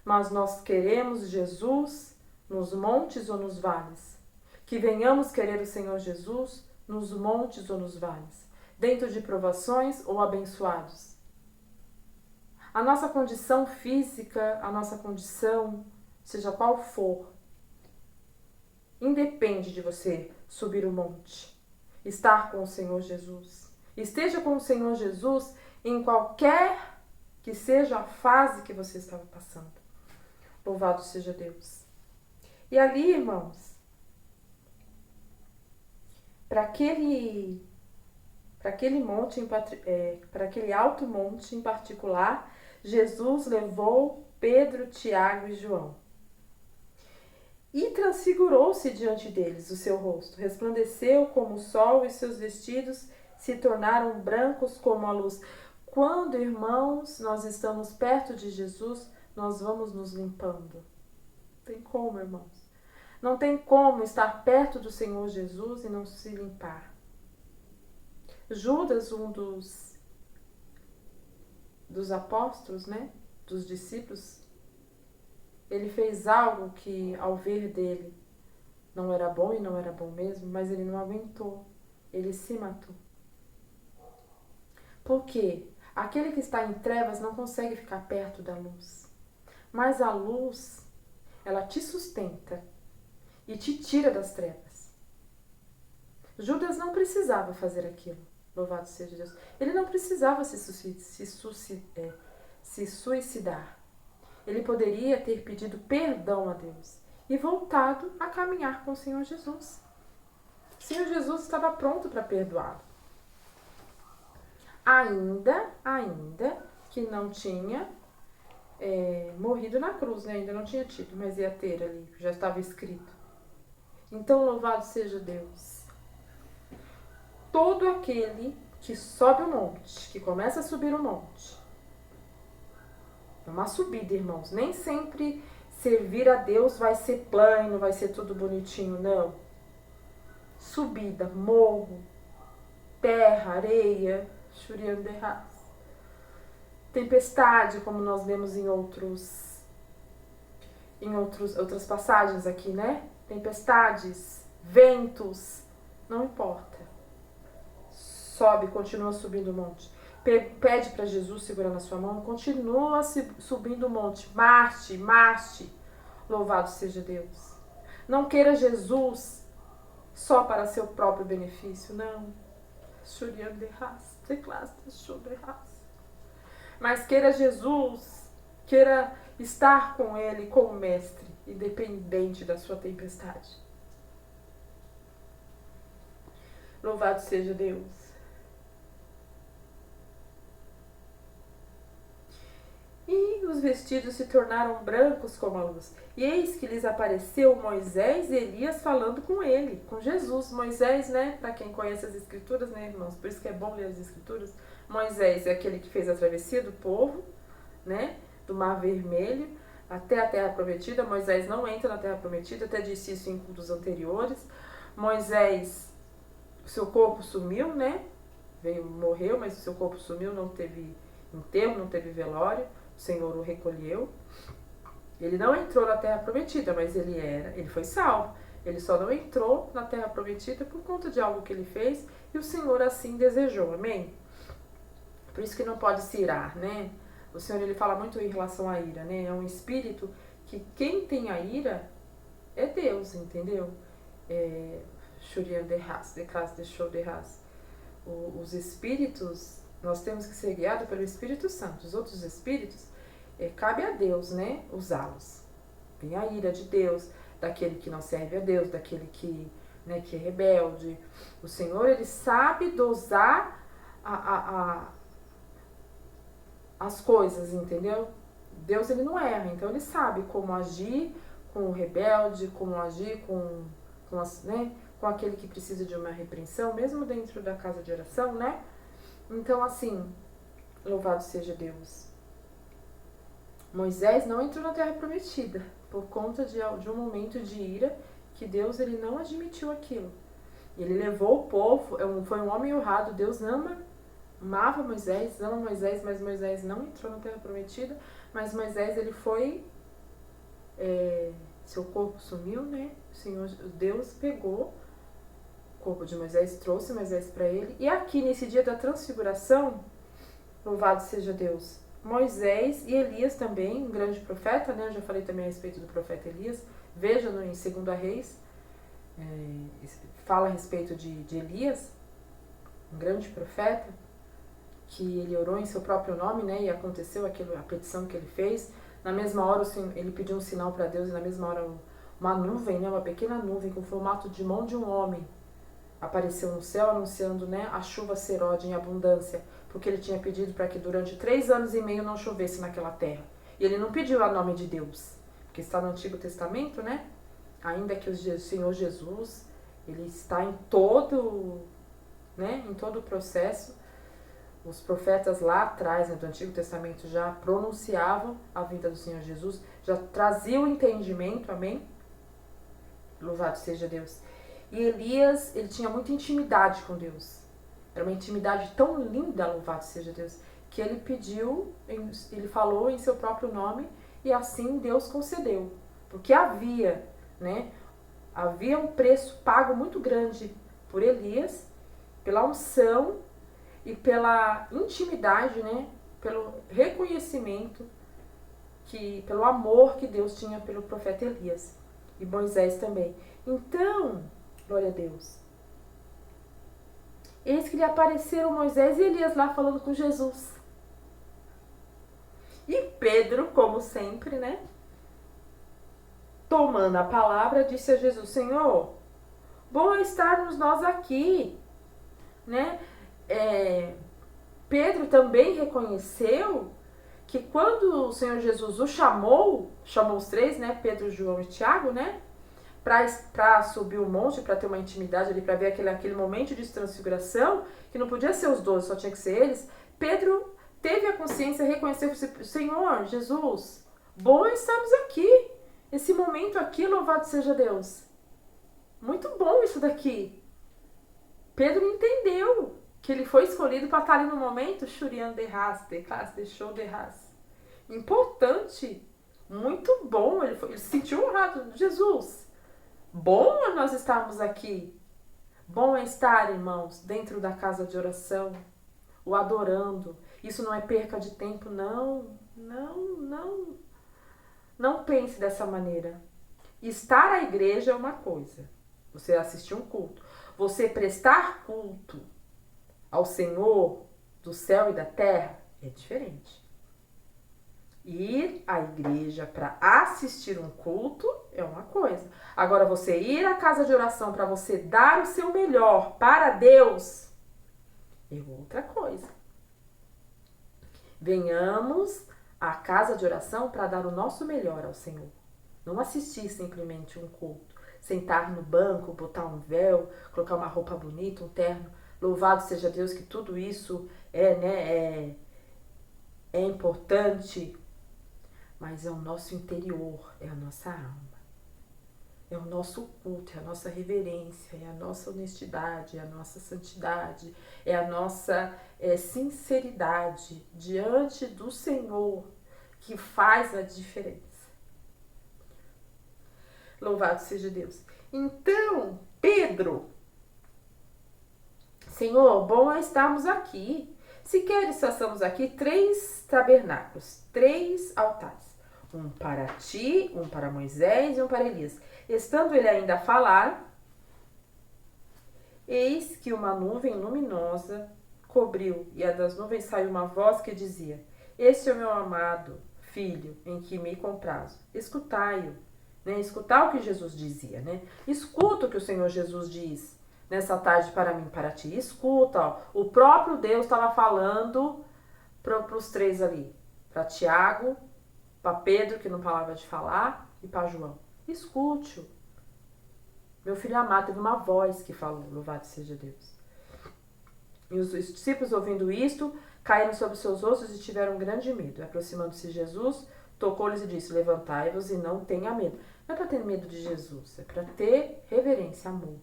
Mas nós queremos Jesus nos montes ou nos vales. Que venhamos querer o Senhor Jesus nos montes ou nos vales, dentro de provações ou abençoados. A nossa condição física, a nossa condição, seja qual for, independe de você subir o monte, estar com o Senhor Jesus. Esteja com o Senhor Jesus em qualquer que seja a fase que você estava passando. Louvado seja Deus. E ali, irmãos, para aquele para aquele alto monte em particular, Jesus levou Pedro, Tiago e João. E transfigurou-se diante deles o seu rosto, resplandeceu como o sol e seus vestidos se tornaram brancos como a luz. Quando, irmãos, nós estamos perto de Jesus, nós vamos nos limpando. Não tem como, irmãos. Não tem como estar perto do Senhor Jesus e não se limpar. Judas, um dos apóstolos, né? Dos discípulos, ele fez algo que, ao ver dele, não era bom e não era bom mesmo, mas ele não aguentou. Ele se matou. Por quê? Aquele que está em trevas não consegue ficar perto da luz. Mas a luz, ela te sustenta e te tira das trevas. Judas não precisava fazer aquilo. Louvado seja Deus. Ele não precisava se suicidar. Ele poderia ter pedido perdão a Deus e voltado a caminhar com o Senhor Jesus. O Senhor Jesus estava pronto para perdoá-lo. Ainda que não tinha morrido na cruz, né? Ainda não tinha tido, mas ia ter ali, já estava escrito. Então, louvado seja Deus. Todo aquele que sobe o monte, que começa a subir o monte, é uma subida, irmãos. Nem sempre servir a Deus vai ser plano, vai ser tudo bonitinho, não. Subida, morro, terra, areia, shurianderras. Tempestade, como nós vemos em outras passagens aqui, né? Tempestades, ventos, não importa. Sobe, continua subindo o monte. Pede para Jesus segurando a sua mão, continua subindo o monte. Marche. Louvado seja Deus. Não queira Jesus só para seu próprio benefício, não. Mas queira Jesus, queira estar com Ele como mestre, independente da sua tempestade. Louvado seja Deus. E os vestidos se tornaram brancos como a luz. E eis que lhes apareceu Moisés e Elias falando com ele, com Jesus. Moisés, né, para quem conhece as escrituras, né, irmãos, por isso que é bom ler as escrituras. Moisés é aquele que fez a travessia do povo, né, do Mar Vermelho até a Terra Prometida. Moisés não entra na Terra Prometida, até disse isso em cultos anteriores. Moisés, seu corpo sumiu, né, morreu, mas o seu corpo sumiu, não teve enterro, não teve velório. O Senhor o recolheu. Ele não entrou na Terra Prometida, mas ele foi salvo. Ele só não entrou na Terra Prometida por conta de algo que ele fez e o Senhor assim desejou. Amém? Por isso que não pode se irar, né? O Senhor, ele fala muito em relação à ira, né? É um espírito que quem tem a ira é Deus, entendeu? Os espíritos, nós temos que ser guiados pelo Espírito Santo. Os outros espíritos, cabe a Deus, né, usá-los. Vem a ira de Deus, daquele que não serve a Deus, daquele que, né, que é rebelde. O Senhor, ele sabe dosar as coisas, entendeu? Deus, ele não erra, então ele sabe como agir com o rebelde, como agir com aquele que precisa de uma repreensão, mesmo dentro da casa de oração, né? Então, assim, louvado seja Deus. Moisés não entrou na Terra Prometida por conta de um momento de ira que Deus, ele não admitiu aquilo. Ele levou o povo, foi um homem honrado. Deus amava Moisés, ama Moisés, mas Moisés não entrou na Terra Prometida. Mas Moisés, ele foi, seu corpo sumiu, né? Deus pegou o corpo de Moisés, trouxe Moisés para ele. E aqui, nesse dia da transfiguração, louvado seja Deus, Moisés e Elias também, um grande profeta, né? Eu já falei também a respeito do profeta Elias. Veja em 2 Reis, fala a respeito de Elias, um grande profeta, que ele orou em seu próprio nome, né? E aconteceu aquilo, a petição que ele fez. Na mesma hora, ele pediu um sinal para Deus, e na mesma hora, uma nuvem, né? Uma pequena nuvem com o formato de mão de um homem, apareceu no céu anunciando, né, a chuva seródia em abundância, porque ele tinha pedido para que durante 3 anos e meio não chovesse naquela terra. E ele não pediu a nome de Deus, porque está no Antigo Testamento, né? Ainda que o Senhor Jesus, ele está em todo, né, em todo o processo. Os profetas lá atrás, né, do Antigo Testamento, já pronunciavam a vinda do Senhor Jesus, já traziam o entendimento, amém? Louvado seja Deus. E Elias, ele tinha muita intimidade com Deus. Era uma intimidade tão linda, louvado seja Deus, que ele pediu, ele falou em seu próprio nome, e assim Deus concedeu. Porque havia, né, havia um preço pago muito grande por Elias, pela unção e pela intimidade, né, pelo reconhecimento, pelo amor que Deus tinha pelo profeta Elias. E Moisés também. Então, glória a Deus. Eis que lhe apareceram Moisés e Elias lá falando com Jesus. E Pedro, como sempre, né, tomando a palavra, disse a Jesus: Senhor, bom é estarmos nós aqui, né? Pedro também reconheceu que quando o Senhor Jesus o chamou os 3, né, Pedro, João e Tiago, né, para subir o monte, para ter uma intimidade ali, para ver aquele momento de transfiguração, que não podia ser os 12, só tinha que ser eles. Pedro teve a consciência, reconheceu: Senhor Jesus, bom estarmos aqui, esse momento aqui, louvado seja Deus. Muito bom isso daqui. Pedro entendeu que ele foi escolhido para estar ali no momento, churiando de ras, deixou de ras. Importante, muito bom, ele se sentiu honrado. Jesus, bom é nós estarmos aqui. Bom é estar, irmãos, dentro da casa de oração, o adorando. Isso não é perca de tempo, não. Não pense dessa maneira. Estar à igreja é uma coisa. Você assistir um culto. Você prestar culto ao Senhor do céu e da terra é diferente. Ir à igreja para assistir um culto é uma coisa. Agora, você ir à casa de oração para você dar o seu melhor para Deus é outra coisa. Venhamos à casa de oração para dar o nosso melhor ao Senhor. Não assistir simplesmente um culto. Sentar no banco, botar um véu, colocar uma roupa bonita, um terno. Louvado seja Deus que tudo isso é importante. Mas é o nosso interior, é a nossa alma. É o nosso culto, é a nossa reverência, é a nossa honestidade, é a nossa santidade, é a nossa sinceridade diante do Senhor que faz a diferença. Louvado seja Deus. Então, Pedro, Senhor, bom é estarmos aqui. Se queres, façamos aqui 3 tabernáculos, 3 altares. Um para ti, um para Moisés e um para Elias. Estando ele ainda a falar, eis que uma nuvem luminosa cobriu, e das nuvens saiu uma voz que dizia: Este é o meu amado filho, em que me comprazo. Escutai-o. Né? Escutar o que Jesus dizia. Né? Escuta o que o Senhor Jesus diz nessa tarde para mim, para ti. Escuta. Ó. O próprio Deus estava falando para os 3 ali. Para Tiago, para Pedro, que não parava de falar, e para João. Escute-o. Meu filho amado, teve uma voz que falou, louvado seja Deus. E os discípulos, ouvindo isto, caíram sobre seus ossos e tiveram grande medo. Aproximando-se Jesus, tocou-lhes e disse: Levantai-vos e não tenha medo. Não é para ter medo de Jesus, é para ter reverência, amor.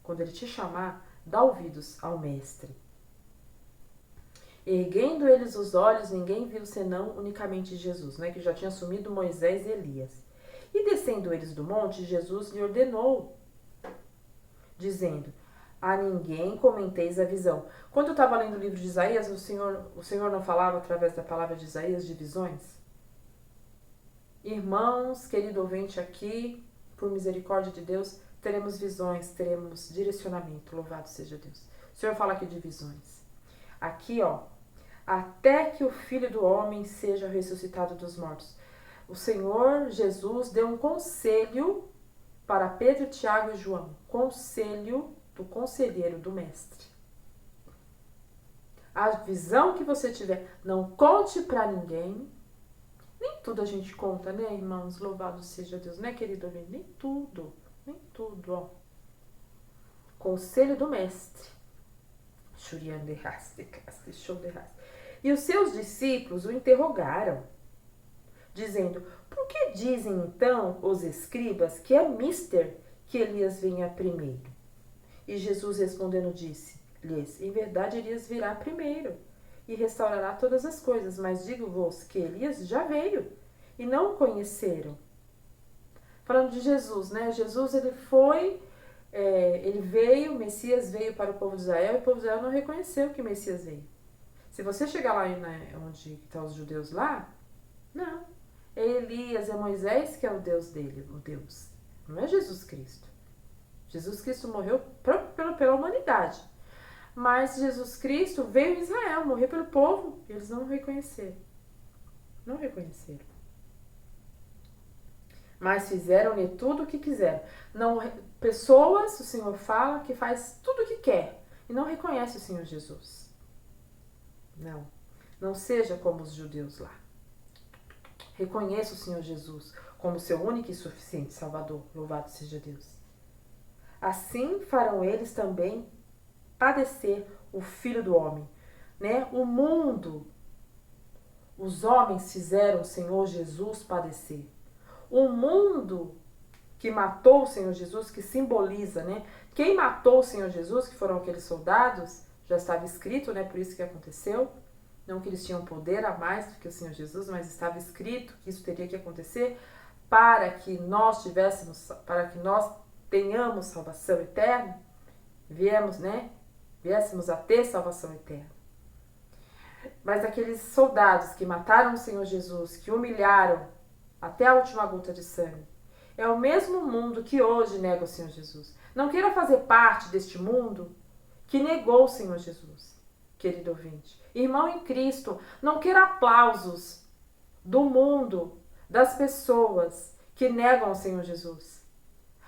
Quando ele te chamar, dá ouvidos ao Mestre. Erguendo eles os olhos, ninguém viu senão unicamente Jesus, né, que já tinha assumido Moisés e Elias. E descendo eles do monte, Jesus lhe ordenou, dizendo: A ninguém comenteis a visão. Quando eu estava lendo o livro de Isaías, o Senhor não falava através da palavra de Isaías de visões? Irmãos, querido ouvinte aqui, por misericórdia de Deus, teremos visões, teremos direcionamento, louvado seja Deus. O Senhor fala aqui de visões. Aqui, ó, até que o Filho do Homem seja ressuscitado dos mortos. O Senhor Jesus deu um conselho para Pedro, Tiago e João. Conselho do conselheiro do mestre. A visão que você tiver, não conte para ninguém. Nem tudo a gente conta, né, irmãos? Louvado seja Deus, né, querido? Nem tudo, ó. Conselho do mestre. E os seus discípulos o interrogaram, dizendo: por que dizem então os escribas que é mister que Elias venha primeiro? E Jesus respondendo disse-lhes: em verdade Elias virá primeiro e restaurará todas as coisas, mas digo-vos que Elias já veio e não o conheceram. Falando de Jesus, né? Jesus, ele veio, o Messias veio para o povo de Israel e o povo de Israel não reconheceu que o Messias veio. Se você chegar lá onde estão os judeus lá, não. É Elias, é Moisés que é o Deus dele, o Deus. Não é Jesus Cristo. Jesus Cristo morreu pela humanidade. Mas Jesus Cristo veio em Israel, morreu pelo povo, e eles não o reconheceram. Não reconheceram. Mas fizeram-lhe tudo o que quiseram. Pessoas, o Senhor fala, que faz tudo o que quer e não reconhece o Senhor Jesus. Não seja como os judeus lá. Reconheça o Senhor Jesus como seu único e suficiente Salvador. Louvado seja Deus. Assim farão eles também padecer o Filho do Homem. Né? O mundo, os homens fizeram o Senhor Jesus padecer. O mundo que matou o Senhor Jesus, que simboliza, né? Quem matou o Senhor Jesus, que foram aqueles soldados, já estava escrito, né? Por isso que aconteceu. Não que eles tinham poder a mais do que o Senhor Jesus, mas estava escrito que isso teria que acontecer para que nós tenhamos salvação eterna, viéssemos a ter salvação eterna. Mas aqueles soldados que mataram o Senhor Jesus, que humilharam até a última gota de sangue, é o mesmo mundo que hoje nega o Senhor Jesus. Não queira fazer parte deste mundo que negou o Senhor Jesus, querido ouvinte. Irmão em Cristo, não queira aplausos do mundo, das pessoas que negam o Senhor Jesus.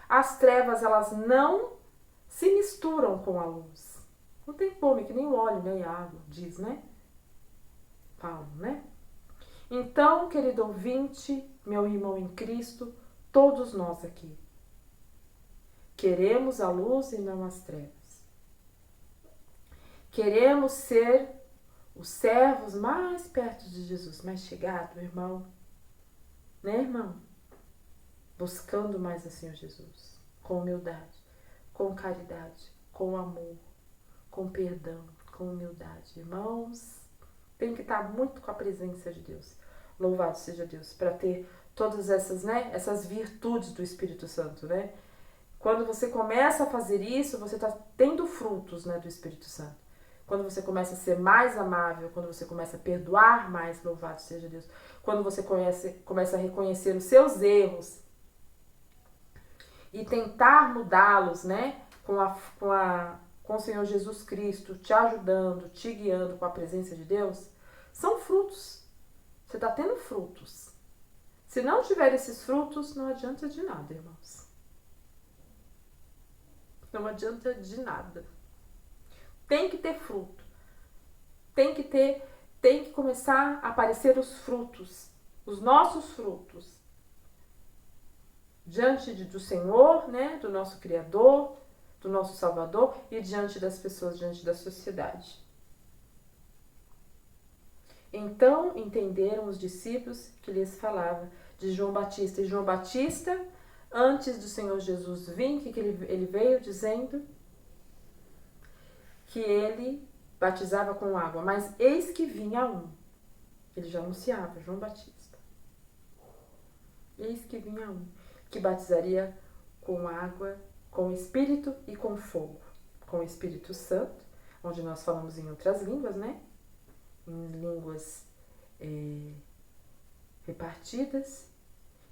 As trevas, elas não se misturam com a luz. Não tem como, que nem o óleo, nem a água, diz, né? Paulo, né? Então, querido ouvinte, meu irmão em Cristo, todos nós aqui queremos a luz e não as trevas. Queremos ser os servos mais perto de Jesus, mais chegado, irmão. Né, irmão? Buscando mais o Senhor Jesus, com humildade, com caridade, com amor, com perdão, com humildade. Irmãos, tem que estar muito com a presença de Deus. Louvado seja Deus, para ter todas essas, né, essas virtudes do Espírito Santo, né? Quando você começa a fazer isso, você está tendo frutos, né, do Espírito Santo. Quando você começa a ser mais amável, quando você começa a perdoar mais, louvado seja Deus. Quando você começa a reconhecer os seus erros e tentar mudá-los, né, com o Senhor Jesus Cristo te ajudando, te guiando com a presença de Deus, são frutos. Você está tendo frutos. Se não tiver esses frutos, não adianta de nada, irmãos. Não adianta de nada. Tem que ter fruto. Tem que começar a aparecer os frutos, os nossos frutos. Diante do Senhor, né, do nosso Criador, do nosso Salvador e diante das pessoas, diante da sociedade. Então entenderam os discípulos que lhes falava de João Batista. E João Batista, antes do Senhor Jesus vir, que ele veio dizendo que ele batizava com água. Mas eis que vinha um. Ele já anunciava, João Batista. Eis que vinha um, que batizaria com água, com Espírito e com fogo. Com o Espírito Santo, onde nós falamos em outras línguas, né? Em línguas repartidas,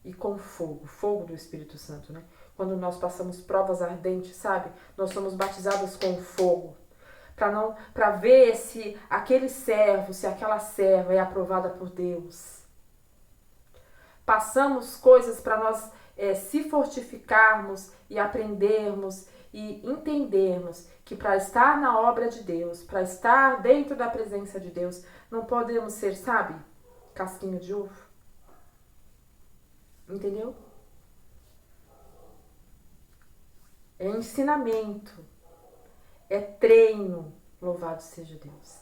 e com fogo do Espírito Santo, né? Quando nós passamos provas ardentes, sabe? Nós somos batizados com fogo, para ver se aquele servo, se aquela serva é aprovada por Deus. Passamos coisas para nós se fortificarmos e aprendermos e entendermos que para estar na obra de Deus, para estar dentro da presença de Deus, não podemos ser, sabe, casquinha de ovo. Entendeu? É ensinamento, é treino, louvado seja Deus.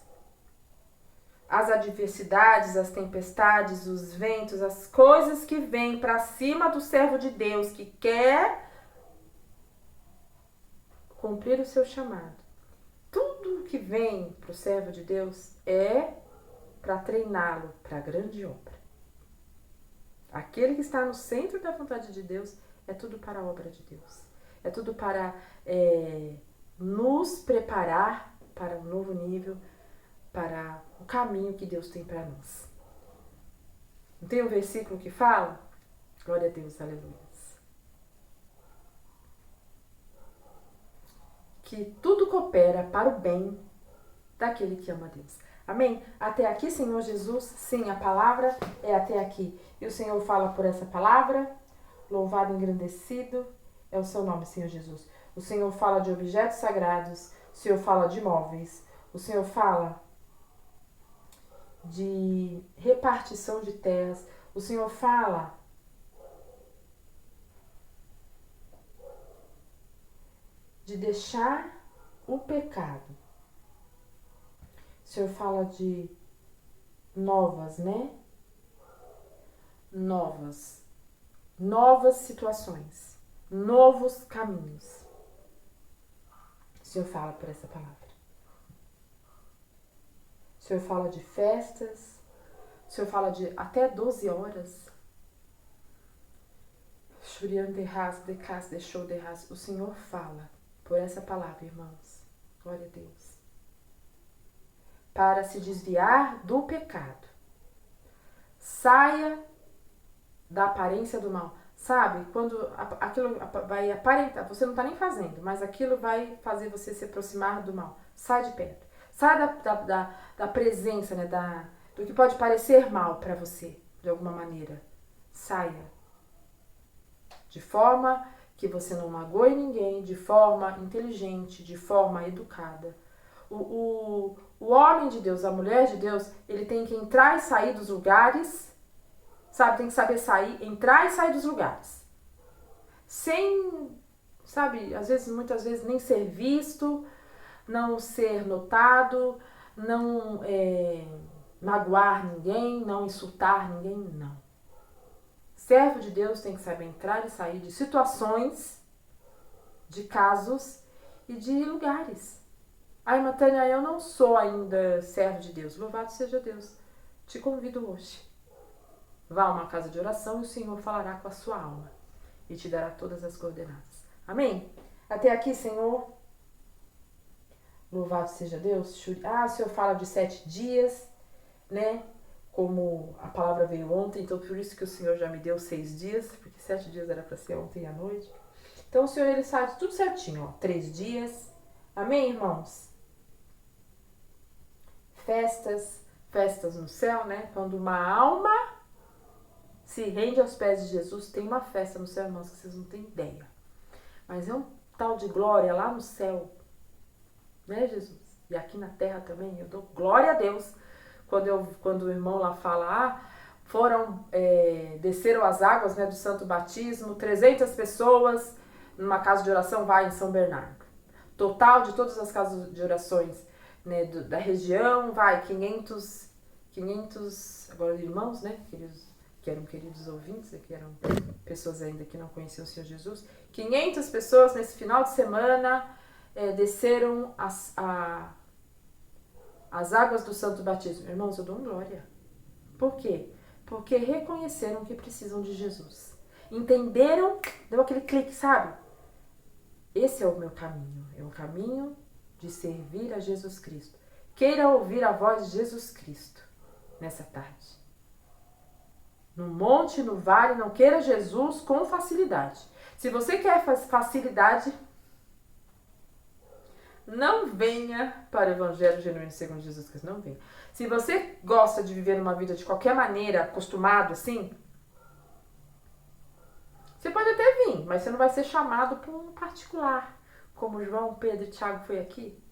As adversidades, as tempestades, os ventos, as coisas que vêm para cima do servo de Deus que quer cumprir o seu chamado. Tudo que vem para o servo de Deus é para treiná-lo para a grande obra. Aquele que está no centro da vontade de Deus é tudo para a obra de Deus. É tudo para nos preparar para um novo nível, para o caminho que Deus tem para nós. Não tem um versículo que fala? Glória a Deus, aleluia. Que tudo coopera para o bem daquele que ama a Deus. Amém? Até aqui, Senhor Jesus, sim, a palavra é até aqui. E o Senhor fala por essa palavra, louvado e engrandecido é o seu nome, Senhor Jesus. O Senhor fala de objetos sagrados, o Senhor fala de móveis, o Senhor fala de repartição de terras, o Senhor fala de deixar o pecado. O Senhor fala de novas, né? Novas situações, novos caminhos. O Senhor fala por essa palavra. O Senhor fala de festas, o Senhor fala de até 12 horas. O Senhor fala por essa palavra, irmãos. Glória a Deus. Para se desviar do pecado. Saia da aparência do mal. Sabe, quando aquilo vai aparentar, você não está nem fazendo, mas aquilo vai fazer você se aproximar do mal. Sai de perto. Sai da presença, né, do que pode parecer mal para você, de alguma maneira. Saia. De forma que você não magoe ninguém, de forma inteligente, de forma educada. O homem de Deus, a mulher de Deus, ele tem que entrar e sair dos lugares, sabe? Tem que saber entrar e sair dos lugares. Sem, sabe, muitas vezes nem ser visto, não ser notado, não magoar ninguém, não insultar ninguém, não. Servo de Deus tem que saber entrar e sair de situações, de casos e de lugares. Ai, Matânia, eu não sou ainda servo de Deus. Louvado seja Deus. Te convido hoje. Vá a uma casa de oração e o Senhor falará com a sua alma e te dará todas as coordenadas. Amém? Até aqui, Senhor. Louvado seja Deus. O Senhor fala de 7 dias, né? Como a palavra veio ontem, então por isso que o Senhor já me deu 6 dias, porque 7 dias era para ser ontem à noite. Então o Senhor, ele sabe tudo certinho, ó. 3 dias. Amém, irmãos? Festas no céu, né? Quando uma alma se rende aos pés de Jesus, tem uma festa no céu, irmãos, que vocês não têm ideia. Mas é um tal de glória lá no céu, né, Jesus? E aqui na terra também, eu dou glória a Deus. Quando o irmão lá fala, desceram as águas, né, do santo batismo, 300 pessoas numa casa de oração vai em São Bernardo. Total de todas as casas de orações, né, da região, vai 500 agora irmãos, né, que eram queridos ouvintes, que eram pessoas ainda que não conheciam o Senhor Jesus. 500 pessoas nesse final de semana desceram as águas do santo batismo. Irmãos, eu dou glória. Por quê? Porque reconheceram que precisam de Jesus. Entenderam, deu aquele clique, sabe? Esse é o meu caminho. É o caminho de servir a Jesus Cristo. Queira ouvir a voz de Jesus Cristo nessa tarde. No monte, no vale, não queira Jesus com facilidade. Se você quer facilidade, não venha para o Evangelho Genuíno segundo Jesus Cristo. Não venha. Se você gosta de viver uma vida de qualquer maneira, acostumado assim, você pode até vir, mas você não vai ser chamado para um particular, como João, Pedro e Tiago foi aqui?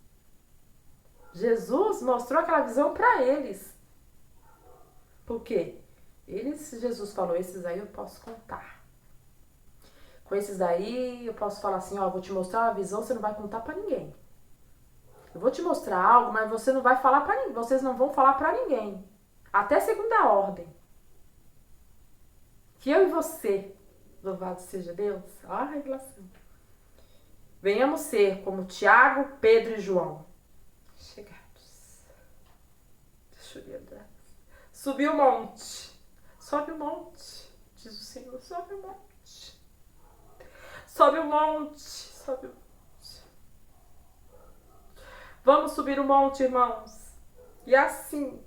Jesus mostrou aquela visão para eles. Por quê? Jesus falou, esses aí eu posso contar. Com esses aí eu posso falar assim, ó, vou te mostrar uma visão, você não vai contar para ninguém. Eu vou te mostrar algo, mas você não vai falar para ninguém, vocês não vão falar para ninguém. Até segunda ordem. Que eu e você, louvado seja Deus, ó a revelação. Venhamos ser como Tiago, Pedro e João. Chegados. Deixa eu olhar. Subi o monte. Sobe o monte. Diz o Senhor, sobe o monte. Sobe o monte. Sobe o monte. Vamos subir o monte, irmãos. E assim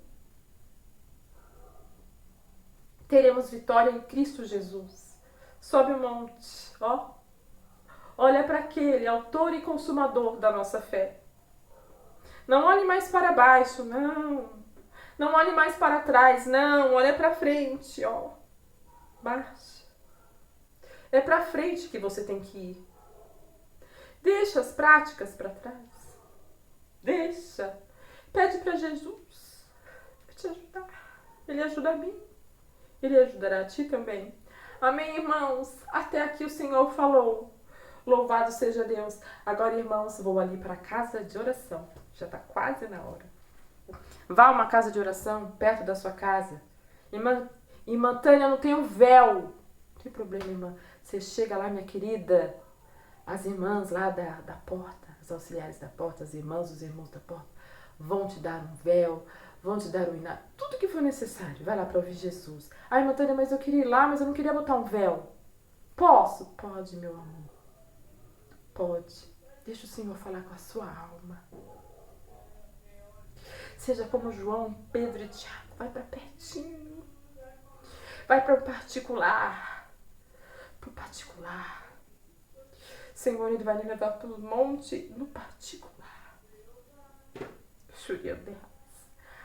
teremos vitória em Cristo Jesus. Sobe o monte, ó. Olha para aquele autor e consumador da nossa fé. Não olhe mais para baixo, não. Não olhe mais para trás, não. Olha para frente, ó. Baixa. É para frente que você tem que ir. Deixa as práticas para trás. Deixa. Pede para Jesus te ajudar. Ele ajuda a mim. Ele ajudará a ti também. Amém, irmãos? Até aqui o Senhor falou. Louvado seja Deus. Agora, irmãos, vou ali para a casa de oração. Já está quase na hora. Vá a uma casa de oração perto da sua casa. Irmã Tânia, não tem um véu. Não tem problema, irmã. Você chega lá, minha querida. As irmãs lá da porta, as auxiliares da porta, as irmãs, os irmãos da porta, vão te dar um véu, vão te dar um inário. Tudo que for necessário. Vai lá para ouvir Jesus. Ai, irmã Tânia, mas eu queria ir lá, mas eu não queria botar um véu. Posso? Pode, meu amor. Pode. Deixa o Senhor falar com a sua alma. Seja como João, Pedro e Tiago. Vai para pertinho. Vai para o particular. Para o particular. Senhor, Ele vai me levar para o monte no particular.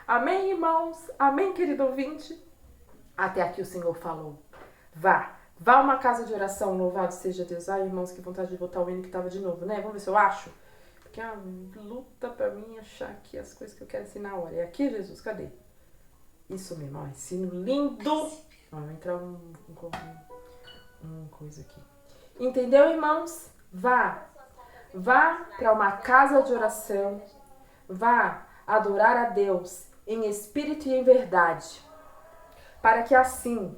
Amém, irmãos? Amém, querido ouvinte? Até aqui o Senhor falou. Vá a uma casa de oração, louvado seja Deus. Ai, irmãos, que vontade de botar o hino que estava de novo, né? Vamos ver se eu acho. Porque é uma luta pra mim achar aqui as coisas que eu quero ensinar na hora. É aqui, Jesus? Cadê? Isso mesmo, ó. Ensino lindo. Ó, vai entrar um coisa aqui. Entendeu, irmãos? Vá para uma casa de oração. Vá adorar a Deus em espírito e em verdade. Para que assim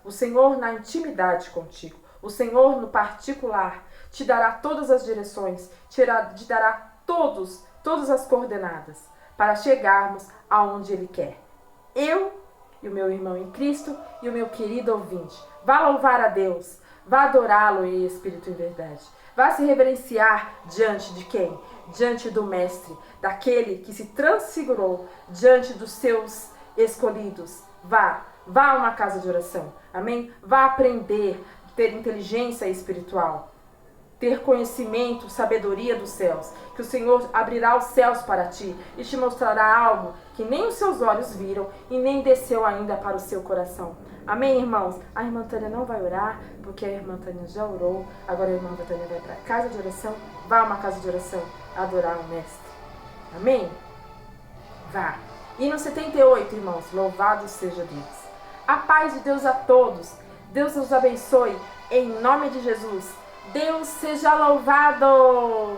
o Senhor na intimidade contigo, o Senhor no particular, te dará todas as direções, te dará todas as coordenadas para chegarmos aonde Ele quer. Eu e o meu irmão em Cristo e o meu querido ouvinte. Vá louvar a Deus, vá adorá-lo em espírito e em verdade. Vá se reverenciar diante de quem? Diante do Mestre, daquele que se transfigurou diante dos seus escolhidos. Vá a uma casa de oração, amém? Vá aprender, ter inteligência espiritual, ter conhecimento, sabedoria dos céus, que o Senhor abrirá os céus para ti e te mostrará algo que nem os seus olhos viram e nem desceu ainda para o seu coração. Amém, irmãos? A irmã Tânia não vai orar, porque a irmã Tânia já orou. Agora a irmã Tânia vai para a casa de oração. Vá a uma casa de oração adorar o Mestre. Amém? Vá. E no 78, irmãos, louvado seja Deus. A paz de Deus a todos. Deus os abençoe. Em nome de Jesus. Deus seja louvado.